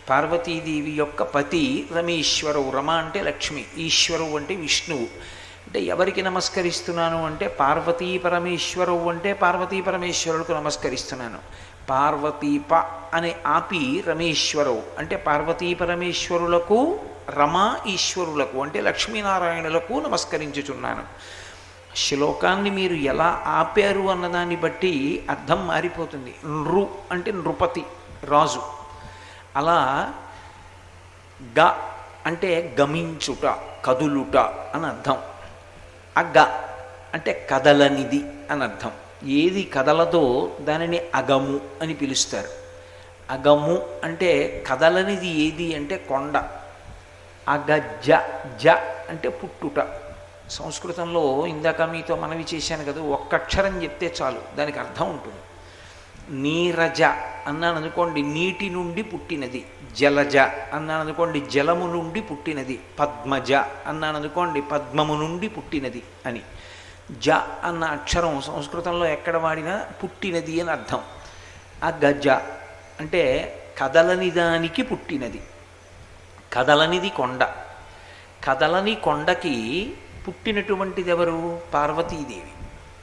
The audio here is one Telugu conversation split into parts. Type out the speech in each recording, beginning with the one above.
పార్వతీదేవి యొక్క పతి రమేశ్వరవు. రమ అంటే లక్ష్మి, ఈశ్వరువు అంటే విష్ణువు. అంటే ఎవరికి నమస్కరిస్తున్నాను అంటే పార్వతీ పరమేశ్వరవు అంటే పార్వతీ పరమేశ్వరులకు నమస్కరిస్తున్నాను. పార్వతీప అనే ఆపి రమేశ్వరవు అంటే పార్వతీ పరమేశ్వరులకు, రమా ఈశ్వరులకు అంటే లక్ష్మీనారాయణులకు నమస్కరించుచున్నాను. శ్లోకాన్ని మీరు ఎలా ఆపారు అన్నదాన్ని బట్టి అర్థం మారిపోతుంది. నృ అంటే నృపతి, రాజు. అలా గ అంటే గమించుట, కదులుట అని అర్థం. అగ అంటే కదలనిది అని అర్థం. ఏది కదలదో దానిని అగము అని పిలుస్తారు. అగము అంటే కదలనిది ఏది అంటే కొండ. అగజ, జ అంటే పుట్టుట. సంస్కృతంలో ఇందాక మీతో మనవి చేశాను కదా, ఒక్క అక్షరం చెప్తే చాలు దానికి అర్థం ఉంటుంది. నీరజ అన్నాను అనుకోండి, నీటి నుండి పుట్టినది. జలజ అన్నాను అనుకోండి, జలము నుండి పుట్టినది. పద్మజ అన్నాను అనుకోండి, పద్మము నుండి పుట్టినది అని. జ అన్న అక్షరం సంస్కృతంలో ఎక్కడ వాడినా పుట్టినది అని అర్థం. ఆ గజ అంటే కదలని దానికి పుట్టినది. కదలనిది కొండ. కదలని కొండకి పుట్టినటువంటిది ఎవరు? పార్వతీదేవి.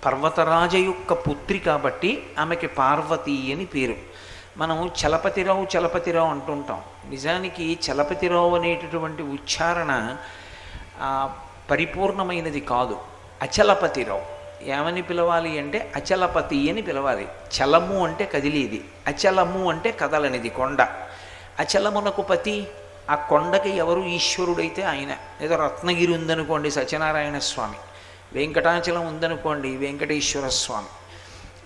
పర్వతరాజ యొక్క పుత్రి కాబట్టి ఆమెకి పార్వతి అని పేరు. మనం చలపతిరావు చలపతిరావు అంటుంటాం. నిజానికి చలపతిరావు అనేటటువంటి ఉచ్చారణ పరిపూర్ణమైనది కాదు. అచలపతిరావు. ఏమని పిలవాలి అంటే అచలపతి అని పిలవాలి. చలము అంటే కదిలేది, అచలము అంటే కదలనిది కొండ. అచలమునకు పతి, ఆ కొండకి ఎవరు? ఈశ్వరుడైతే ఆయన. ఏదో రత్నగిరి ఉందనుకోండి సత్యనారాయణ స్వామి, వెంకటాచలం ఉందనుకోండి వెంకటేశ్వర స్వామి.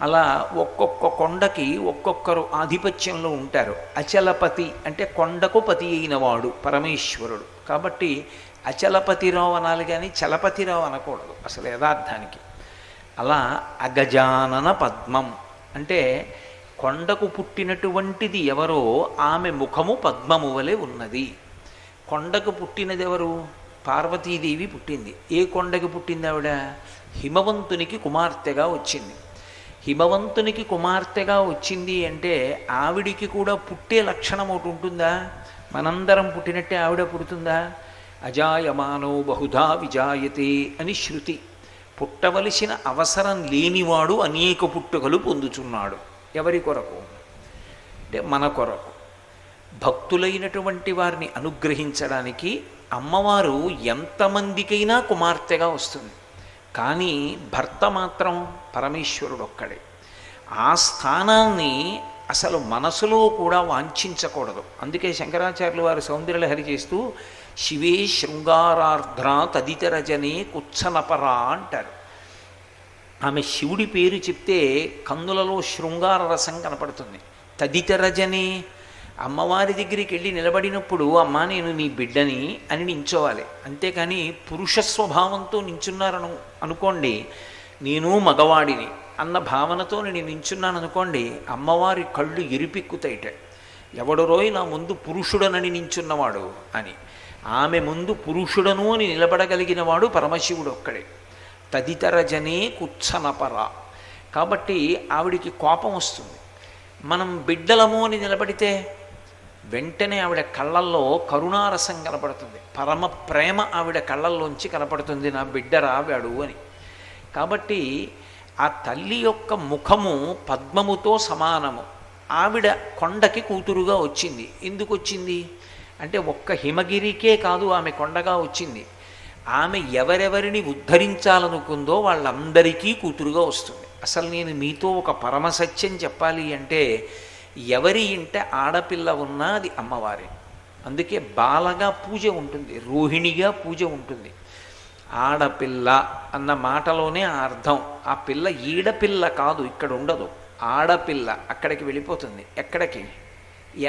అలా ఒక్కొక్క కొండకి ఒక్కొక్కరు ఆధిపత్యంలో ఉంటారు. అచలపతి అంటే కొండకు పతి అయినవాడు పరమేశ్వరుడు. కాబట్టి అచలపతిరావు అనాలి కానీ చలపతిరావు అనకూడదు అసలు యథార్థానికి. అలా అగజానన పద్మం అంటే కొండకు పుట్టినటువంటిది ఎవరో ఆమె ముఖము పద్మము వలె ఉన్నది. కొండకు పుట్టినది ఎవరు? పార్వతీదేవి పుట్టింది. ఏ కొండకి పుట్టింది ఆవిడ? హిమవంతునికి కుమార్తెగా వచ్చింది. హిమవంతునికి కుమార్తెగా వచ్చింది అంటే ఆవిడికి కూడా పుట్టే లక్షణం ఒకటి ఉంటుందా? మనందరం పుట్టినట్టే ఆవిడ పుడుతుందా? అజాయమానో బహుధా విజాయతే అని శృతి. పుట్టవలసిన అవసరం లేనివాడు అనేక పుట్టుకలు పొందుచున్నాడు. ఎవరి కొరకు అంటే మన కొరకు. భక్తులైనటువంటి వారిని అనుగ్రహించడానికి అమ్మవారు ఎంతమందికైనా కుమార్తెగా వస్తుంది. కానీ భర్త మాత్రం పరమేశ్వరుడు ఒక్కడే. ఆ స్థానాన్ని అసలు మనసులో కూడా వాంఛించకూడదు. అందుకే శంకరాచార్యులు వారు సౌందర్యలహరి చేస్తూ శివే శృంగారార్ధ్ర తదితరజనే కుచ్చనపరా అంటారు. ఆమె శివుడి పేరు చెప్తే కన్నులలో శృంగార రసం కనపడుతుంది. తదితరజనే అమ్మవారి దగ్గరికి వెళ్ళి నిలబడినప్పుడు అమ్మా నేను నీ బిడ్డని అని నించోవాలి. అంతేకాని పురుష స్వభావంతో నించున్నారను అనుకోండి, నేను మగవాడిని అన్న భావనతో నేను నించున్నాను అనుకోండి, అమ్మవారి కళ్ళు ఎరిపెక్కుతాయిట. ఎవడరోయ్ నా ముందు పురుషుడనని నించున్నవాడు అని. ఆమె ముందు పురుషుడను అని నిలబడగలిగిన వాడు పరమశివుడు ఒక్కడే. తదితరజనే కుచ్చనపర. కాబట్టి ఆవిడికి కోపం వస్తుంది. మనం బిడ్డలము అని నిలబడితే వెంటనే ఆవిడ కళ్ళల్లో కరుణారసం కనపడుతుంది. పరమ ప్రేమ ఆవిడ కళ్ళల్లోంచి కనపడుతుంది, నా బిడ్డ రావాడు అని. కాబట్టి ఆ తల్లి యొక్క ముఖము పద్మముతో సమానము. ఆవిడ కొండకి కూతురుగా వచ్చింది. ఎందుకు వచ్చింది అంటే ఒక్క హిమగిరికే కాదు ఆమె కొండగా వచ్చింది. ఆమె ఎవరెవరిని ఉద్ధరించాలనుకుందో వాళ్ళందరికీ కూతురుగా వస్తుంది. అసలు నేను మీతో ఒక పరమసత్యం చెప్పాలి అంటే ఎవరి ఇంట ఆడపిల్ల ఉన్నా అది అమ్మవారే. అందుకే బాలగా పూజ ఉంటుంది, రోహిణిగా పూజ ఉంటుంది. ఆడపిల్ల అన్న మాటలోనే ఆ అర్థం. ఆ పిల్ల ఈడపిల్ల కాదు, ఇక్కడ ఉండదు. ఆడపిల్ల అక్కడికి వెళ్ళిపోతుంది. ఎక్కడికి?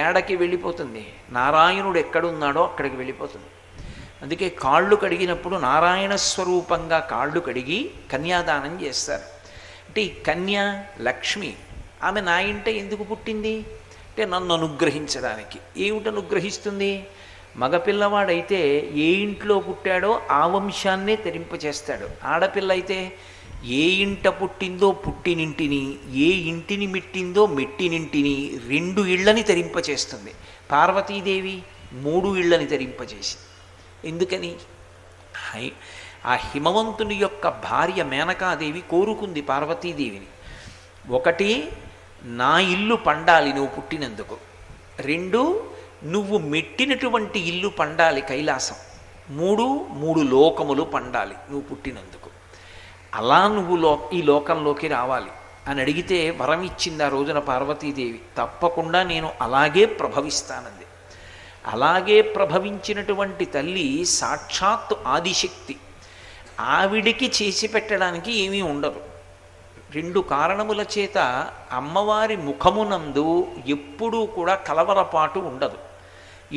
ఏడకి వెళ్ళిపోతుంది. నారాయణుడు ఎక్కడున్నాడో అక్కడికి వెళ్ళిపోతుంది. అందుకే కాళ్ళు కడిగినప్పుడు నారాయణ స్వరూపంగా కాళ్ళు కడిగి కన్యాదానం చేస్తారు. అంటే ఈ కన్య లక్ష్మి. ఆమె నా ఇంట ఎందుకు పుట్టింది అంటే నన్ను అనుగ్రహించడానికి. ఏమిటి అనుగ్రహిస్తుంది? మగపిల్లవాడైతే ఏ ఇంట్లో పుట్టాడో ఆ వంశాన్నే తరింపచేస్తాడు. ఆడపిల్ల అయితే ఏ ఇంట పుట్టిందో పుట్టినింటిని, ఏ ఇంటిని మెట్టిందో మెట్టినింటిని, 2 ఇళ్ళని తరింపచేస్తుంది. పార్వతీదేవి 3 ఇళ్ళని తరింపచేసి. ఎందుకని? ఆ హిమవంతుని యొక్క భార్య మేనకాదేవి కోరుకుంది పార్వతీదేవిని. 1, నా ఇల్లు పండాలి నువ్వు పుట్టినందుకు. 2, నువ్వు మెట్టినటువంటి ఇల్లు పండాలి కైలాసం. 3 లోకములు పండాలి నువ్వు పుట్టినందుకు. అలా నువ్వు ఈ లోకంలోకి రావాలి అని అడిగితే వరం ఇచ్చింది ఆ రోజున పార్వతీదేవి. తప్పకుండా నేను అలాగే ప్రభవిస్తానంది. అలాగే ప్రభవించినటువంటి తల్లి సాక్షాత్తు ఆదిశక్తి. ఆవిడికి చేసి పెట్టడానికి ఏమీ ఉండదు. 2 కారణముల చేత అమ్మవారి ముఖమునందు ఎప్పుడూ కూడా కలవరపాటు ఉండదు.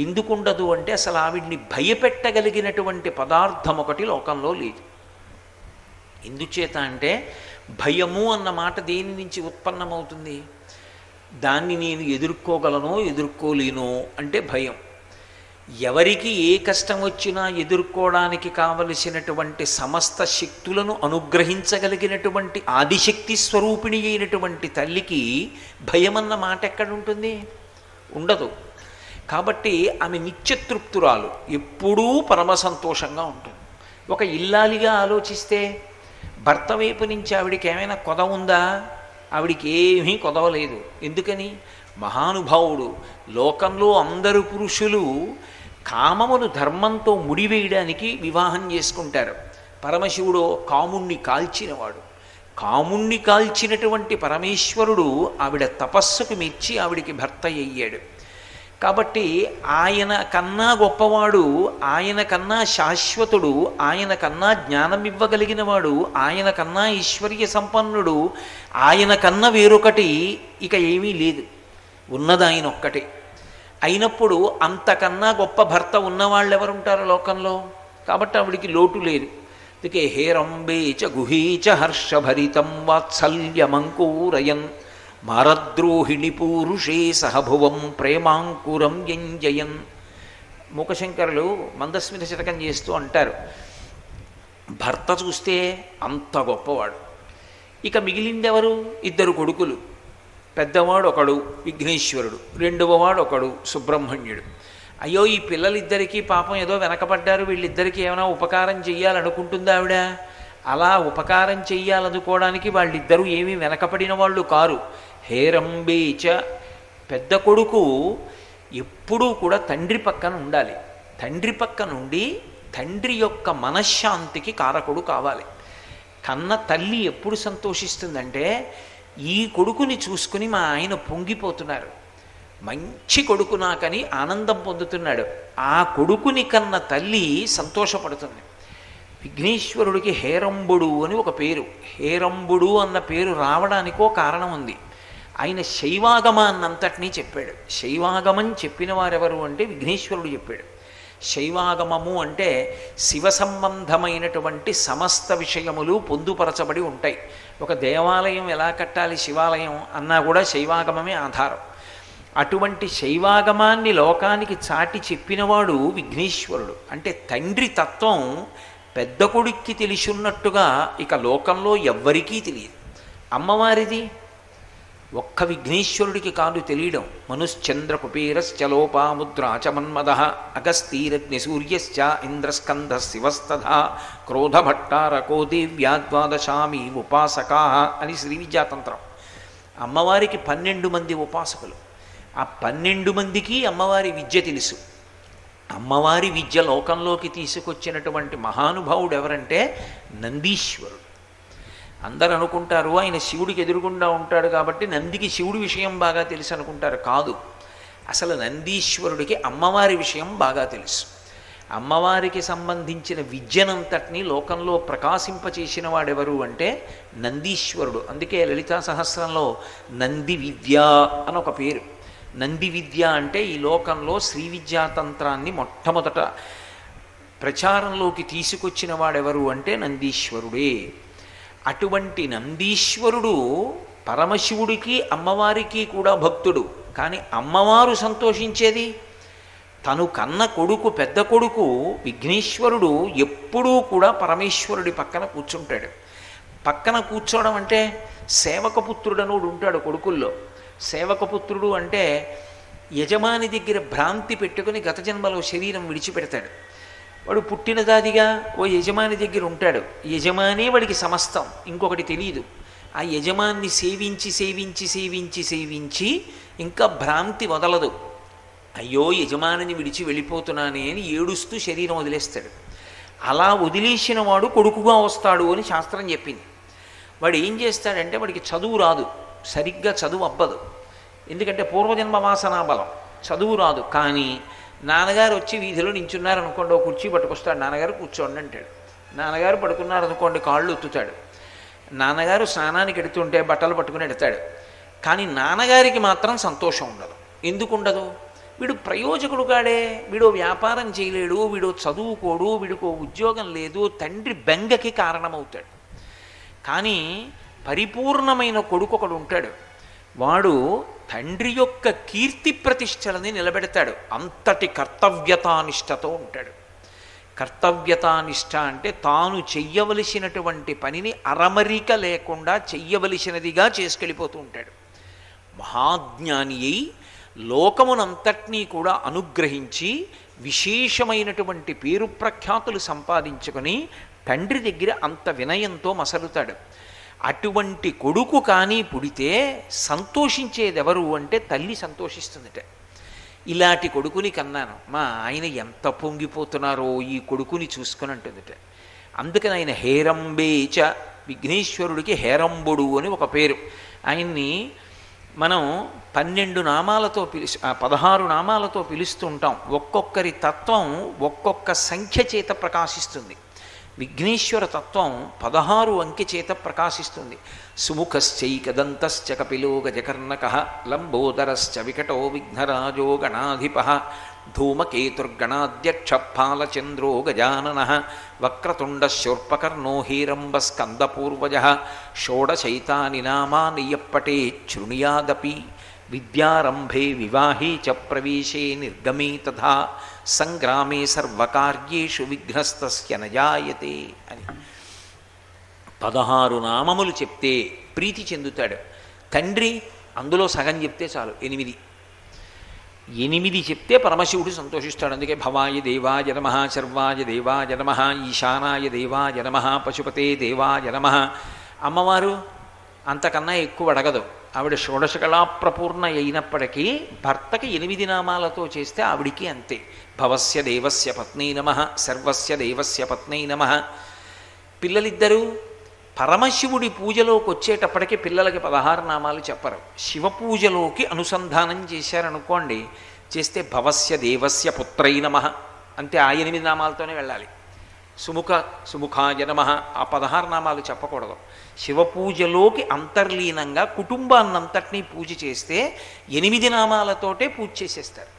ఎందుకుండదు అంటే అసలు ఆవిడ్ని భయపెట్టగలిగినటువంటి పదార్థం ఒకటి లోకంలో లేదు. ఎందుచేత అంటే భయము అన్న మాట దేని నుంచి ఉత్పన్నమవుతుంది? దాన్ని నేను ఎదుర్కోగలను ఎదుర్కోలేను అంటే భయం. ఎవరికి ఏ కష్టం వచ్చినా ఎదుర్కోవడానికి కావలసినటువంటి సమస్త శక్తులను అనుగ్రహించగలిగినటువంటి ఆదిశక్తి స్వరూపిణి అయినటువంటి తల్లికి భయమన్న మాట ఎక్కడుంటుంది? ఉండదు. కాబట్టి ఆమె నిత్యతృప్తురాలు, ఎప్పుడూ పరమ సంతోషంగా ఉంటుంది. ఒక ఇల్లాలిగా ఆలోచిస్తే భర్త వైపు నుంచి ఆవిడికి ఏమైనా కొద ఉందా? ఆవిడికి ఏమీ కొదవలేదు. ఎందుకని? మహానుభావుడు. లోకంలో అందరు పురుషులు కామమును ధర్మంతో ముడివేయడానికి వివాహం చేసుకుంటారు. పరమశివుడు కాముణ్ణి కాల్చినవాడు. కాముణ్ణి కాల్చినటువంటి పరమేశ్వరుడు ఆవిడ తపస్సుకు మెచ్చి ఆవిడికి భర్త అయ్యాడు. కాబట్టి ఆయన కన్నా గొప్పవాడు, ఆయన కన్నా శాశ్వతుడు, ఆయన కన్నా జ్ఞానం ఇవ్వగలిగినవాడు, ఆయన కన్నా ఐశ్వర్య సంపన్నుడు, ఆయన కన్నా వేరొకటి ఇక ఏమీ లేదు. ఉన్నది ఆయన ఒక్కటే. అయినప్పుడు అంతకన్నా గొప్ప భర్త ఉన్నవాళ్ళు ఎవరుంటారు లోకంలో? కాబట్టి ఆవిడికి లోటు లేదు. అందుకే హేరంబేచ గుహీచ హర్షభరితం వాత్సల్యమంకూరయన్ మారద్రోహిణి పూరుషే సహభువం ప్రేమాంకురం యంజయన్. మూకశంకరులు మందస్మిత శతకం చేస్తూ అంటారు, భర్త చూస్తే అంత గొప్పవాడు. ఇక మిగిలిందెవరు? 2 కొడుకులు. పెద్దవాడు ఒకడు విఘ్నేశ్వరుడు, 2వ వాడు ఒకడు సుబ్రహ్మణ్యుడు. అయ్యో ఈ పిల్లలిద్దరికీ పాపం ఏదో వెనకబడ్డారు, వీళ్ళిద్దరికీ ఏమైనా ఉపకారం చెయ్యాలనుకుంటుందా ఆవిడ? అలా ఉపకారం చెయ్యాలనుకోవడానికి వాళ్ళిద్దరూ ఏమీ వెనకపడిన వాళ్ళు కారు. హేరంబేచ, పెద్ద కొడుకు ఎప్పుడూ కూడా తండ్రి పక్కన ఉండాలి. తండ్రి పక్కనుండి తండ్రి యొక్క మనశ్శాంతికి కారకుడు కావాలి. కన్న తల్లి ఎప్పుడు సంతోషిస్తుందంటే, ఈ కొడుకుని చూసుకుని మా ఆయన పొంగిపోతున్నారు, మంచి కొడుకు నాకని ఆనందం పొందుతున్నాడు. ఆ కొడుకుని కన్న తల్లి సంతోషపడుతుంది. విఘ్నేశ్వరుడికి హేరంబుడు అని ఒక పేరు. హేరంబుడు అన్న పేరు రావడానికో కారణం ఉంది. ఆయన శైవాగమాన్నంతటినీ చెప్పాడు. శైవాగమం చెప్పిన వారెవరు అంటే విఘ్నేశ్వరుడు చెప్పాడు. శైవాగమము అంటే శివ సంబంధమైనటువంటి సమస్త విషయములు పొందుపరచబడి ఉంటాయి. ఒక దేవాలయం ఎలా కట్టాలి, శివాలయం అన్నా కూడా శైవాగమమే ఆధారం. అటువంటి శైవాగమాన్ని లోకానికి చాటి చెప్పినవాడు విఘ్నేశ్వరుడు. అంటే తండ్రి తత్వం పెద్ద కొడుక్కి తెలిసిన్నట్టుగా ఇక లోకంలో ఎవ్వరికీ తెలియదు. అమ్మవారిది ఒక్క విఘ్నేశ్వరుడికి కాదు తెలియడం. మనుశ్చంద్ర కుపేరశ్చలోపాముద్రాచ మన్మద అగస్తీరగ్ని సూర్యశ్చ ఇంద్రస్కంధ శివస్తథా క్రోధభట్టారకో దేవ్యా ద్వాదశామి ఉపాసకా అని శ్రీ విద్యాతంత్రం. అమ్మవారికి 12 మంది ఉపాసకులు. ఆ 12 మందికి అమ్మవారి విద్య తెలుసు. అమ్మవారి విద్య లోకంలోకి తీసుకొచ్చినటువంటి మహానుభావుడు ఎవరంటే నందీశ్వరుడు. అందరు అనుకుంటారు ఆయన శివుడికి ఎదురుగుండా ఉంటాడు కాబట్టి నందికి శివుడి విషయం బాగా తెలుసు అనుకుంటారు. కాదు, అసలు నందీశ్వరుడికి అమ్మవారి విషయం బాగా తెలుసు. అమ్మవారికి సంబంధించిన విద్యనంతటినీ లోకంలో ప్రకాశింపచేసిన వాడెవరు అంటే నందీశ్వరుడు. అందుకే లలితా సహస్రంలో నంది విద్య అని ఒక పేరు. నంది విద్య అంటే ఈ లోకంలో శ్రీ విద్యాతంత్రాన్ని మొట్టమొదట ప్రచారంలోకి తీసుకొచ్చిన వాడెవరు అంటే నందీశ్వరుడే. అటువంటి నందీశ్వరుడు పరమశివుడికి అమ్మవారికి కూడా భక్తుడు. కానీ అమ్మవారు సంతోషించేది తను కన్న కొడుకు పెద్ద కొడుకు విఘ్నేశ్వరుడు ఎప్పుడూ కూడా పరమేశ్వరుడి పక్కన కూర్చుంటాడు. పక్కన కూర్చోవడం అంటే సేవకపుత్రుడనుడు ఉంటాడు కొడుకుల్లో. సేవకపుత్రుడు అంటే యజమాని దగ్గర భ్రాంతి పెట్టుకుని గత జన్మలో శరీరం విడిచిపెడతాడు. వాడు పుట్టినదాదిగా ఓ యజమాని దగ్గర ఉంటాడు. యజమానే వాడికి సమస్తం, ఇంకొకటి తెలియదు. ఆ యజమాన్ని సేవించి సేవించి సేవించి సేవించి ఇంకా భ్రాంతి వదలదు. అయ్యో యజమానిని విడిచి వెళ్ళిపోతున్నానే అని ఏడుస్తూ శరీరం వదిలేస్తాడు. అలా వదిలేసిన వాడు కొడుకుగా వస్తాడు అని శాస్త్రం చెప్పింది. వాడు ఏం చేస్తాడంటే వాడికి చదువు రాదు, సరిగ్గా చదువు అబ్బదు. ఎందుకంటే పూర్వజన్మ వాసనా బలం, చదువు రాదు. కానీ నాన్నగారు వచ్చి వీధిలో నించున్నారు అనుకోండి, ఒక కుర్చీ పట్టుకొస్తాడు, నాన్నగారు కూర్చోండి అంటాడు. నాన్నగారు పడుకున్నారు అనుకోండి, కాళ్ళు ఒత్తుతాడు. నాన్నగారు స్నానానికి ఎడుతుంటే బట్టలు పట్టుకుని ఎడతాడు. కానీ నాన్నగారికి మాత్రం సంతోషం ఉండదు. ఎందుకు ఉండదు? వీడు ప్రయోజకుడు కాడే, వీడు వ్యాపారం చేయలేడు, వీడు చదువుకోడు, వీడికి ఉద్యోగం లేదు, తండ్రి బెంగకి కారణమవుతాడు. కానీ పరిపూర్ణమైన కొడుకు ఒకడు ఉంటాడు. వాడు తండ్రి యొక్క కీర్తి ప్రతిష్టలని నిలబెడతాడు. అంతటి కర్తవ్యతానిష్టతో ఉంటాడు. కర్తవ్యతానిష్ట అంటే తాను చెయ్యవలసినటువంటి పనిని అరమరిక లేకుండా చెయ్యవలసినదిగా చేసుకెళ్ళిపోతూ ఉంటాడు. మహాజ్ఞాని అయి లోకమునంతటినీ కూడా అనుగ్రహించి విశేషమైనటువంటి పేరు ప్రఖ్యాతులు సంపాదించుకొని తండ్రి దగ్గర అంత వినయంతో మసలుతాడు. అటువంటి కొడుకు కానీ పుడితే సంతోషించేదెవరు అంటే తల్లి సంతోషిస్తుందట. ఇలాంటి కొడుకుని కన్నాను, మా ఆయన ఎంత పొంగిపోతున్నారో ఈ కొడుకుని చూసుకుని అంటుందట. అందుకని ఆయన హేరంబేచ, విఘ్నేశ్వరుడికి హేరంబుడు అని ఒక పేరు. ఆయన్ని మనం 12 నామాలతో 16 నామాలతో పిలుస్తూ ఉంటాం. ఒక్కొక్కరి తత్వం ఒక్కొక్క సంఖ్య చేత ప్రకాశిస్తుంది. విఘ్నేశ్వర తత్వం 16 అంకె చేత ప్రకాశిస్తుంది. సుముఖశ్చైకదంతశ్చ కపిలో గజకర్ణకః లంబోదరశ్చ వికటో విఘ్నరాజో గణాధిపః ధూమకేతుర్గణాధ్యక్ష ఫాలచంద్రో గజాననః వక్రతుండశూర్పకర్ణో హేరంబస్కందపూర్వజः షోడశైతాని నామాని యప్పటేత్ శృణుయాదపి విద్యారంభే వివాహే చ ప్రవేశే నిర్గమే తథా సంగ్రామే సర్వకార్యేషు విఘ్నస్తస్య నజాయతే అని 16 నామములు చెప్తే ప్రీతి చెందుతాడు తండ్రి. అందులో సగం చెప్తే చాలు, 8 చెప్తే పరమశివుడు సంతోషిస్తాడు. అందుకే భవాయ దేవాయ నమః, శర్వాయ దేవాయ నమః, ఈశానాయ దేవాయ నమః, పశుపతే దేవాయ నమః. అమ్మవారు అంతకన్నా ఎక్కువ అడగదు. ఆవిడ షోడశకళా ప్రపూర్ణ అయినప్పటికీ భర్తకి 8 నామాలతో చేస్తే ఆవిడికి అంతే. భవస్య దేవస్య పత్నై నమః, సర్వస్య దేవస్య పత్నై నమః. పిల్లలిద్దరూ పరమశివుడి పూజలోకి వచ్చేటప్పటికి పిల్లలకి 16 నామాలు చెప్పరు. శివ పూజలోకి అనుసంధానం చేశారనుకోండి, చేస్తే భవస్య దేవస్య పుత్రై నమః అంతే. ఆ 8 నామాలతోనే వెళ్ళాలి. సుముఖాయ నమః ఆ 16 నామాలు చెప్పకూడదు. శివ పూజలోకి అంతర్లీనంగా కుటుంబాన్నంతటినీ పూజ చేస్తే 8 నామాలతోటే పూజ చేసేస్తారు.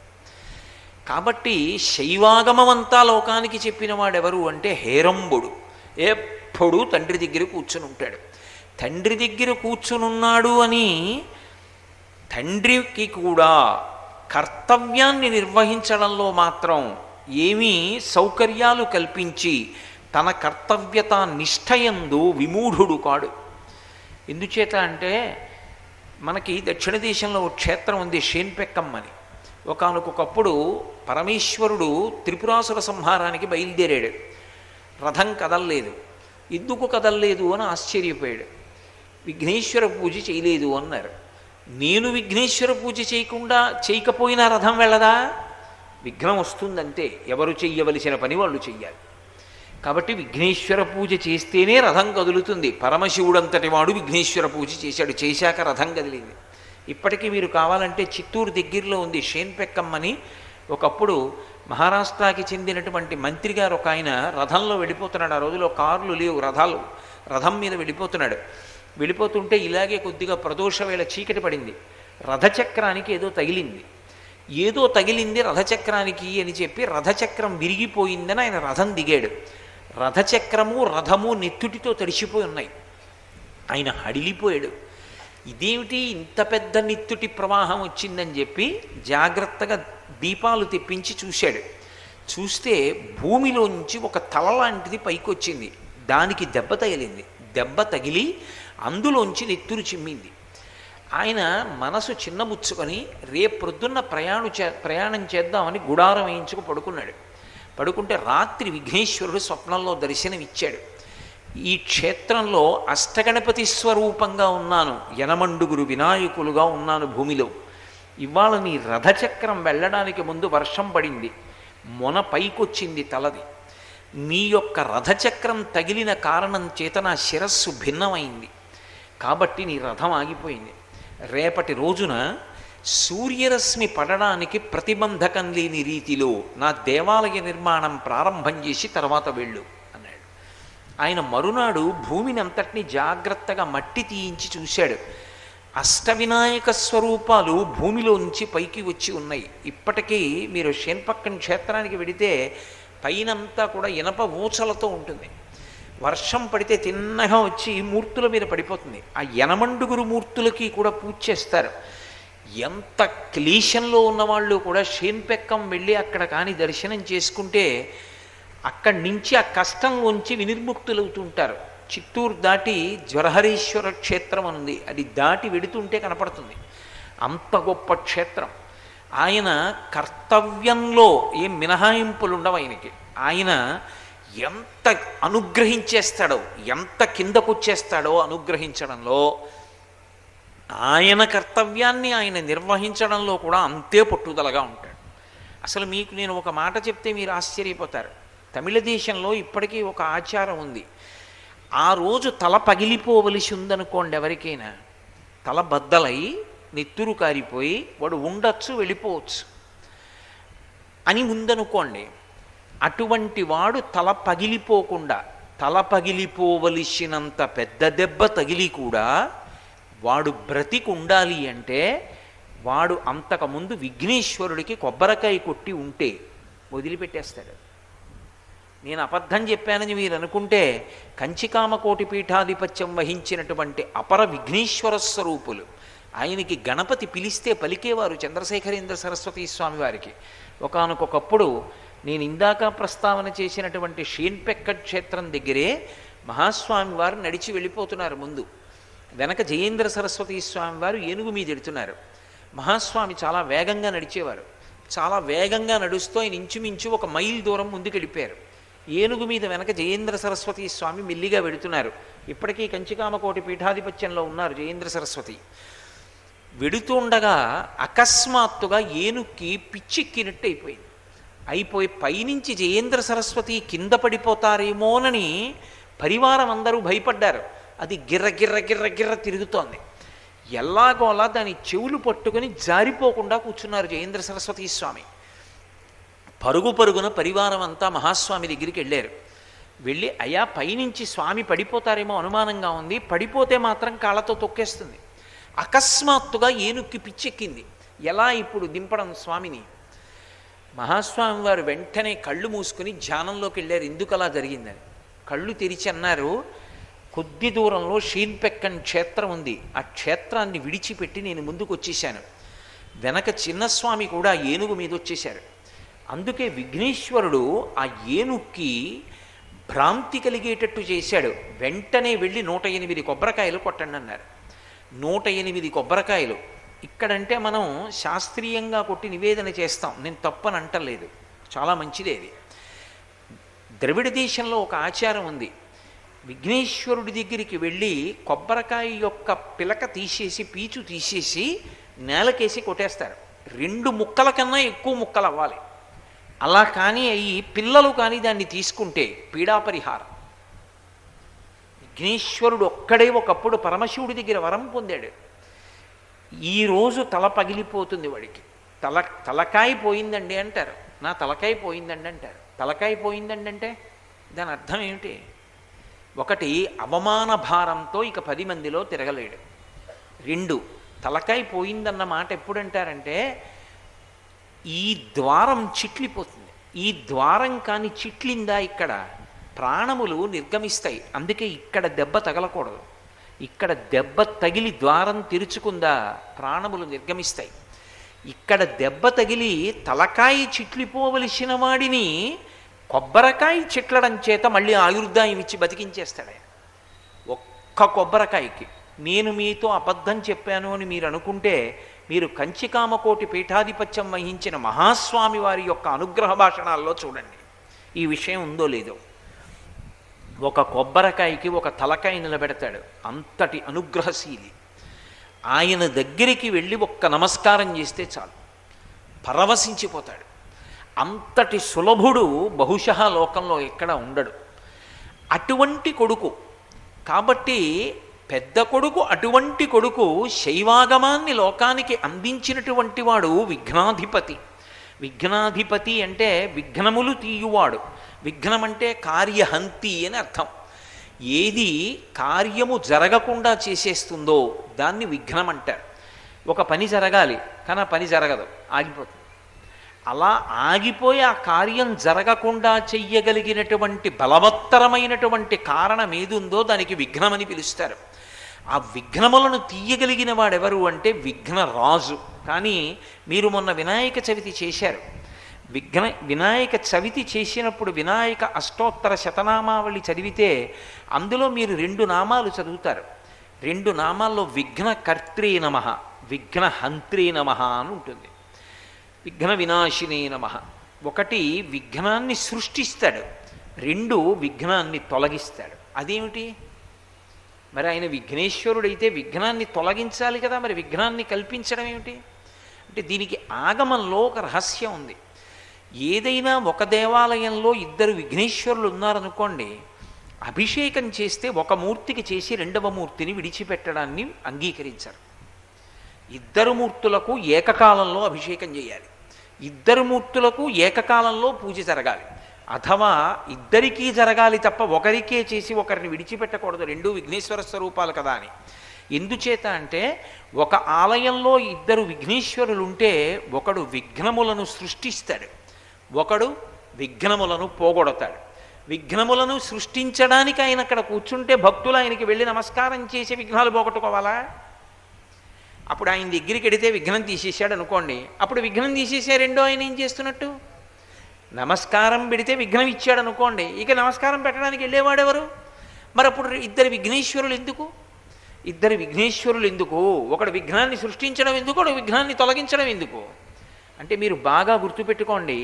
కాబట్టి శైవాగమమంతా లోకానికి చెప్పిన వాడెవరు అంటే హేరంబుడు. ఎప్పుడూ తండ్రి దగ్గర కూర్చుని ఉంటాడు. తండ్రి దగ్గర కూర్చునున్నాడు అని తండ్రికి కూడా కర్తవ్యాన్ని నిర్వహించడంలో మాత్రం ఏమీ సౌకర్యాలు కల్పించి తన కర్తవ్యత నిష్ఠయందు విమూఢుడు కాడు. ఎందుచేత అంటే మనకి దక్షిణ దేశంలో ఒక క్షేత్రం ఉంది, షేన్పెక్కం అని. ఒకానొకప్పుడు పరమేశ్వరుడు త్రిపురాసుర సంహారానికి బయలుదేరాడు. రథం కదల్లేదు. ఎందుకు కదల్లేదు అని ఆశ్చర్యపోయాడు. విఘ్నేశ్వర పూజ చేయలేదు అన్నారు. నేను విఘ్నేశ్వర పూజ చేయకపోయినా రథం వెళ్ళదా? విఘ్నం వస్తుందంతే. ఎవరు చెయ్యవలసిన పని వాళ్ళు చెయ్యాలి. కాబట్టి విఘ్నేశ్వర పూజ చేస్తేనే రథం కదులుతుంది. పరమశివుడంతటి వాడు విఘ్నేశ్వర పూజ చేశాడు, చేశాక రథం కదిలింది. ఇప్పటికీ మీరు కావాలంటే చిత్తూరు దగ్గరలో ఉంది షేన్పెక్కం అని. ఒకప్పుడు మహారాష్ట్రకి చెందినటువంటి మంత్రి గారు ఒక ఆయన రథంలో వెళ్ళిపోతున్నాడు. ఆ రోజులో కార్లు లేవు, రథం మీద వెళ్ళిపోతున్నాడు. వెళ్ళిపోతుంటే ఇలాగే కొద్దిగా ప్రదోష వేళ చీకటి పడింది. రథచక్రానికి ఏదో తగిలింది రథచక్రానికి అని చెప్పి రథచక్రం విరిగిపోయిందని ఆయన రథం దిగాడు. రథచక్రము రథము నెత్తుటితో తడిసిపోయి ఉన్నాయి. ఆయన హడిలిపోయాడు. ఇదేమిటి ఇంత పెద్ద నెత్తుటి ప్రవాహం వచ్చిందని చెప్పి జాగ్రత్తగా దీపాలు తెప్పించి చూశాడు. చూస్తే భూమిలోంచి ఒక తల లాంటిది పైకొచ్చింది. దానికి దెబ్బ తగిలింది. దెబ్బ తగిలి అందులోంచి నెత్తురు చిమ్మింది. ఆయన మనసు చిన్నబుచ్చుకొని రేపొద్దున్న ప్రయాణం చేద్దామని గుడారం వేయించుకు పడుకున్నాడు. పడుకుంటే రాత్రి విఘ్నేశ్వరుడు స్వప్నంలో దర్శనమిచ్చాడు. ఈ క్షేత్రంలో అష్టగణపతి స్వరూపంగా ఉన్నాను, యనమండుగురు వినాయకులుగా ఉన్నాను భూమిలో. ఇవాళ నీ రథచక్రం వెళ్ళడానికి ముందు వర్షం పడింది, మొన పైకొచ్చింది తలది. నీ యొక్క రథచక్రం తగిలిన కారణం చేత నా శిరస్సు భిన్నమైంది, కాబట్టి నీ రథం ఆగిపోయింది. రేపటి రోజున సూర్యరశ్మి పడడానికి ప్రతిబంధకం లేని రీతిలో నా దేవాలయ నిర్మాణం ప్రారంభం చేసి తర్వాత వెళ్ళు అన్నాడు. ఆయన మరునాడు భూమిని అంతటినీ జాగ్రత్తగా మట్టి తీయించి చూశాడు. అష్టవినాయక స్వరూపాలు భూమిలోంచి పైకి వచ్చి ఉన్నాయి. ఇప్పటికీ మీరు శేన్పక్కన క్షేత్రానికి వెడితే పైనంతా కూడా ఇనప ఊచలతో ఉంటుంది. వర్షం పడితే తిన్నగా వచ్చి మూర్తుల మీద పడిపోతుంది. ఆ యనమండుగురు మూర్తులకి కూడా పూజ చేస్తారు. ఎంత క్లేశంలో ఉన్నవాళ్ళు కూడా శేన్పెక్కం వెళ్ళి అక్కడ కానీ దర్శనం చేసుకుంటే అక్కడి నుంచి ఆ కష్టంలోంచి వినిర్ముక్తులవుతుంటారు. చిత్తూరు దాటి జ్వరహరీశ్వర క్షేత్రం ఉంది, అది దాటి వెడుతుంటే కనపడుతుంది. అంత గొప్ప క్షేత్రం. ఆయన కర్తవ్యంలో ఏం మినహాయింపులు ఉండవు ఆయనకి. ఆయన ఎంత అనుగ్రహించేస్తాడో, ఎంత కిందకొచ్చేస్తాడో అనుగ్రహించడంలో, ఆయన కర్తవ్యాన్ని ఆయన నిర్వహించడంలో కూడా అంతే పట్టుదలగా ఉంటాడు. అసలు మీకు నేను ఒక మాట చెప్తే మీరు ఆశ్చర్యపోతారు. తమిళ దేశంలో ఇప్పటికీ ఒక ఆచారం ఉంది. ఆ రోజు తల పగిలిపోవలసి ఉందనుకోండి, ఎవరికైనా తల బద్దలై నెత్తురు కారిపోయి వాడు ఉండొచ్చు, వెళ్ళిపోవచ్చు అని ఉందనుకోండి. అటువంటి వాడు తల పగిలిపోకుండా, తల పగిలిపోవలసినంత పెద్ద దెబ్బ తగిలి కూడా వాడు బ్రతికుండాలి అంటే వాడు అంతకుముందు విఘ్నేశ్వరుడికి కొబ్బరికాయ కొట్టి ఉంటే వదిలిపెట్టేస్తాడు. నేను అబద్ధం చెప్పానని మీరు అనుకుంటే కంచికామకోటి పీఠాధిపత్యం వహించినటువంటి అపర విఘ్నేశ్వర స్వరూపులు, ఆయనకి గణపతి పిలిస్తే పలికేవారు చంద్రశేఖరేంద్ర సరస్వతీ స్వామి వారికి. ఒకానొకప్పుడు నేను ఇందాక ప్రస్తావన చేసినటువంటి షేన్పెక్కడ్ క్షేత్రం దగ్గరే మహాస్వామి వారు నడిచి వెళ్ళిపోతున్నారు. ముందు వెనక జయేంద్ర సరస్వతీ స్వామి వారు ఏనుగు మీద ఎడుతున్నారు. మహాస్వామి చాలా వేగంగా నడిచేవారు. చాలా వేగంగా నడుస్తూ ఆయన ఇంచుమించు 1 మైల్ దూరం ముందుకు వెళ్ళిపోయారు. ఏనుగు మీద వెనక జయేంద్ర సరస్వతీ స్వామి మెల్లిగా వెడుతున్నారు. ఇప్పటికీ కంచికామకోటి పీఠాధిపత్యంలో ఉన్నారు జయేంద్ర సరస్వతి. వెడుతుండగా అకస్మాత్తుగా ఏనుక్కి పిచ్చెక్కినట్టు అయిపోయి పైనుంచి జయేంద్ర సరస్వతి కింద పడిపోతారేమోనని పరివారం అందరూ భయపడ్డారు. అది గిర్ర గిర్ర గిర్ర గిర్ర తిరుగుతోంది. ఎల్లాగోలా దాని చెవులు పట్టుకొని జారిపోకుండా కూర్చున్నారు జయేంద్ర సరస్వతీ స్వామి. పరుగున పరివారం అంతా మహాస్వామి దగ్గరికి వెళ్ళారు. వెళ్ళి అయ్యా పైనుంచి స్వామి పడిపోతారేమో అనుమానంగా ఉంది, పడిపోతే మాత్రం కాళ్ళతో తొక్కేస్తుంది. అకస్మాత్తుగా ఏనుక్కి పిచ్చెక్కింది, ఎలా ఇప్పుడు దింపడం స్వామిని? మహాస్వామి వారు వెంటనే కళ్ళు మూసుకుని ధ్యానంలోకి వెళ్ళారు. ఎందుకు అలా జరిగిందని కళ్ళు తెరిచి అన్నారు, కొద్ది దూరంలో షేన్పెక్కన్ క్షేత్రం ఉంది, ఆ క్షేత్రాన్ని విడిచిపెట్టి నేను ముందుకు వచ్చేసాను. వెనక చిన్నస్వామి కూడా ఏనుగు మీద వచ్చేశారు. అందుకే విఘ్నేశ్వరుడు ఆ ఏనుక్కి భ్రాంతి కలిగేటట్టు చేశాడు. వెంటనే వెళ్ళి 108 కొబ్బరికాయలు కొట్టండి అన్నారు. 108 కొబ్బరికాయలు. ఇక్కడంటే మనం శాస్త్రీయంగా కొట్టి నివేదన చేస్తాం, నేను తప్పని అంటలేదు, చాలా మంచిదే అది. ద్రవిడ దేశంలో ఒక ఆచారం ఉంది. విఘ్నేశ్వరుడి దగ్గరికి వెళ్ళి కొబ్బరికాయ యొక్క పిలక తీసేసి, పీచు తీసేసి నేలకేసి కొట్టేస్తారు. 2 ముక్కల కన్నా ఎక్కువ ముక్కలు అవ్వాలి. అలా కానీ అయ్యి పిల్లలు కానీ దాన్ని తీసుకుంటే పీడాపరిహారం. విఘ్నేశ్వరుడు ఒక్కడే ఒకప్పుడు పరమశివుడి దగ్గర వరం పొందాడు. ఈరోజు తల పగిలిపోతుంది వాడికి, తలకాయ పోయిందండి అంటారు, నా తలకాయ పోయిందండి అంటారు. తలకాయ పోయిందండి అంటే దాని అర్థం ఏమిటి? ఒకటి, అవమాన భారంతో ఇక 10 మందిలో తిరగలేడు. 2, తలకాయ పోయిందన్న మాట ఎప్పుడంటారంటే ఈ ద్వారం చిట్లిపోతుంది. ఈ ద్వారం కానీ చిట్లిందా ఇక్కడ ప్రాణములు నిర్గమిస్తాయి. అందుకే ఇక్కడ దెబ్బ తగలకూడదు. ఇక్కడ దెబ్బ తగిలి ద్వారం తెరుచుకుందా ప్రాణములు నిర్గమిస్తాయి. ఇక్కడ దెబ్బ తగిలి తలకాయ చిట్లిపోవలసిన వాడిని కొబ్బరికాయ చిట్లడం చేత మళ్ళీ ఆయుర్దాయం ఇచ్చి బతికించేస్తాడు ఆయన. ఒక్క కొబ్బరికాయకి. నేను మీతో అబద్ధం చెప్పాను అని మీరు అనుకుంటే మీరు కంచికామకోటి పీఠాధిపత్యం వహించిన మహాస్వామి వారి యొక్క అనుగ్రహ భాషణాల్లో చూడండి ఈ విషయం ఉందో లేదో. ఒక కొబ్బరికాయకి ఒక తలకాయ నిలబెడతాడు, అంతటి అనుగ్రహశీలి. ఆయన దగ్గరికి వెళ్ళి ఒక్క నమస్కారం చేస్తే చాలు, పరవశించిపోతాడు. అంతటి సులభుడు బహుశಃ లోకంలో ఎక్కడ ఉండడు. అటువంటి కొడుకు కాబట్టి పెద్ద కొడుకు, అటువంటి కొడుకు శైవాగమాన్ని లోకానికి అందించినటువంటి వాడు విఘ్నాధిపతి. విఘ్నాధిపతి అంటే విఘ్నములు తీయువాడు. విఘ్నం అంటే కార్యహంతి అని అర్థం. ఏది కార్యము జరగకుండా చేసేస్తుందో దాన్ని విఘ్నం అంటారు. ఒక పని జరగాలి కానీ ఆ పని జరగదు, ఆగిపోతుంది. అలా ఆగిపోయి ఆ కార్యం జరగకుండా చెయ్యగలిగినటువంటి బలవత్తరమైనటువంటి కారణం ఏదుందో దానికి విఘ్నమని పిలుస్తారు. ఆ విఘ్నములను తీయగలిగిన వాడెవరు అంటే విఘ్నరాజు. కానీ మీరు మొన్న వినాయక చవితి చేశారు. వినాయక చవితి చేసినప్పుడు వినాయక అష్టోత్తర శతనామావళి చదివితే అందులో మీరు 2 నామాలు చదువుతారు. 2 నామాల్లో విఘ్నకర్త్రే నమః, విఘ్నహంత్రే నమః అని ఉంటుంది. విఘ్న వినాశినే నమః. ఒకటి విఘ్నాన్ని సృష్టిస్తాడు, 2 విఘ్నాన్ని తొలగిస్తాడు. అదేమిటి? మరి ఆయన విఘ్నేశ్వరుడైతే విఘ్నాన్ని తొలగించాలి కదా, మరి విఘ్నాన్ని కల్పించడం ఏమిటి అంటే దీనికి ఆగమంలో ఒక రహస్యం ఉంది. ఏదైనా ఒక దేవాలయంలో 2 విఘ్నేశ్వరులు ఉన్నారనుకోండి, అభిషేకం చేస్తే ఒక మూర్తికి చేసి 2వ మూర్తిని విడిచిపెట్టడాన్ని అంగీకరించారు. 2 మూర్తులకు ఏకకాలంలో అభిషేకం చేయాలి, 2 మూర్తులకు ఏకకాలంలో పూజ జరగాలి. అథవా ఇద్దరికీ జరగాలి తప్ప ఒకరికే చేసి ఒకరిని విడిచిపెట్టకూడదు, 2 విఘ్నేశ్వర స్వరూపాలు కదా అని. ఎందుచేత అంటే ఒక ఆలయంలో 2 విఘ్నేశ్వరులు ఉంటే ఒకడు విఘ్నములను సృష్టిస్తాడు, ఒకడు విఘ్నములను పోగొడతాడు. విఘ్నములను సృష్టించడానికి ఆయన అక్కడ కూర్చుంటే భక్తులు ఆయనకి వెళ్ళి నమస్కారం చేసి విఘ్నాలు పోగొట్టుకోవాలా? అప్పుడు ఆయన దగ్గరికి వెడితే విఘ్నం తీసేసాడు అనుకోండి, అప్పుడు విఘ్నం తీసేసే రెండో ఆయన ఏం చేస్తున్నట్టు? నమస్కారం పెడితే విఘ్నం ఇచ్చాడు అనుకోండి, ఇక నమస్కారం పెట్టడానికి వెళ్ళేవాడెవరు? మరి అప్పుడు 2 విఘ్నేశ్వరులు ఎందుకు? 2 విఘ్నేశ్వరులు ఎందుకు? ఒకడు విఘ్నాన్ని సృష్టించడం ఎందుకు, ఒకడు విఘ్నాన్ని తొలగించడం ఎందుకు అంటే మీరు బాగా గుర్తుపెట్టుకోండి.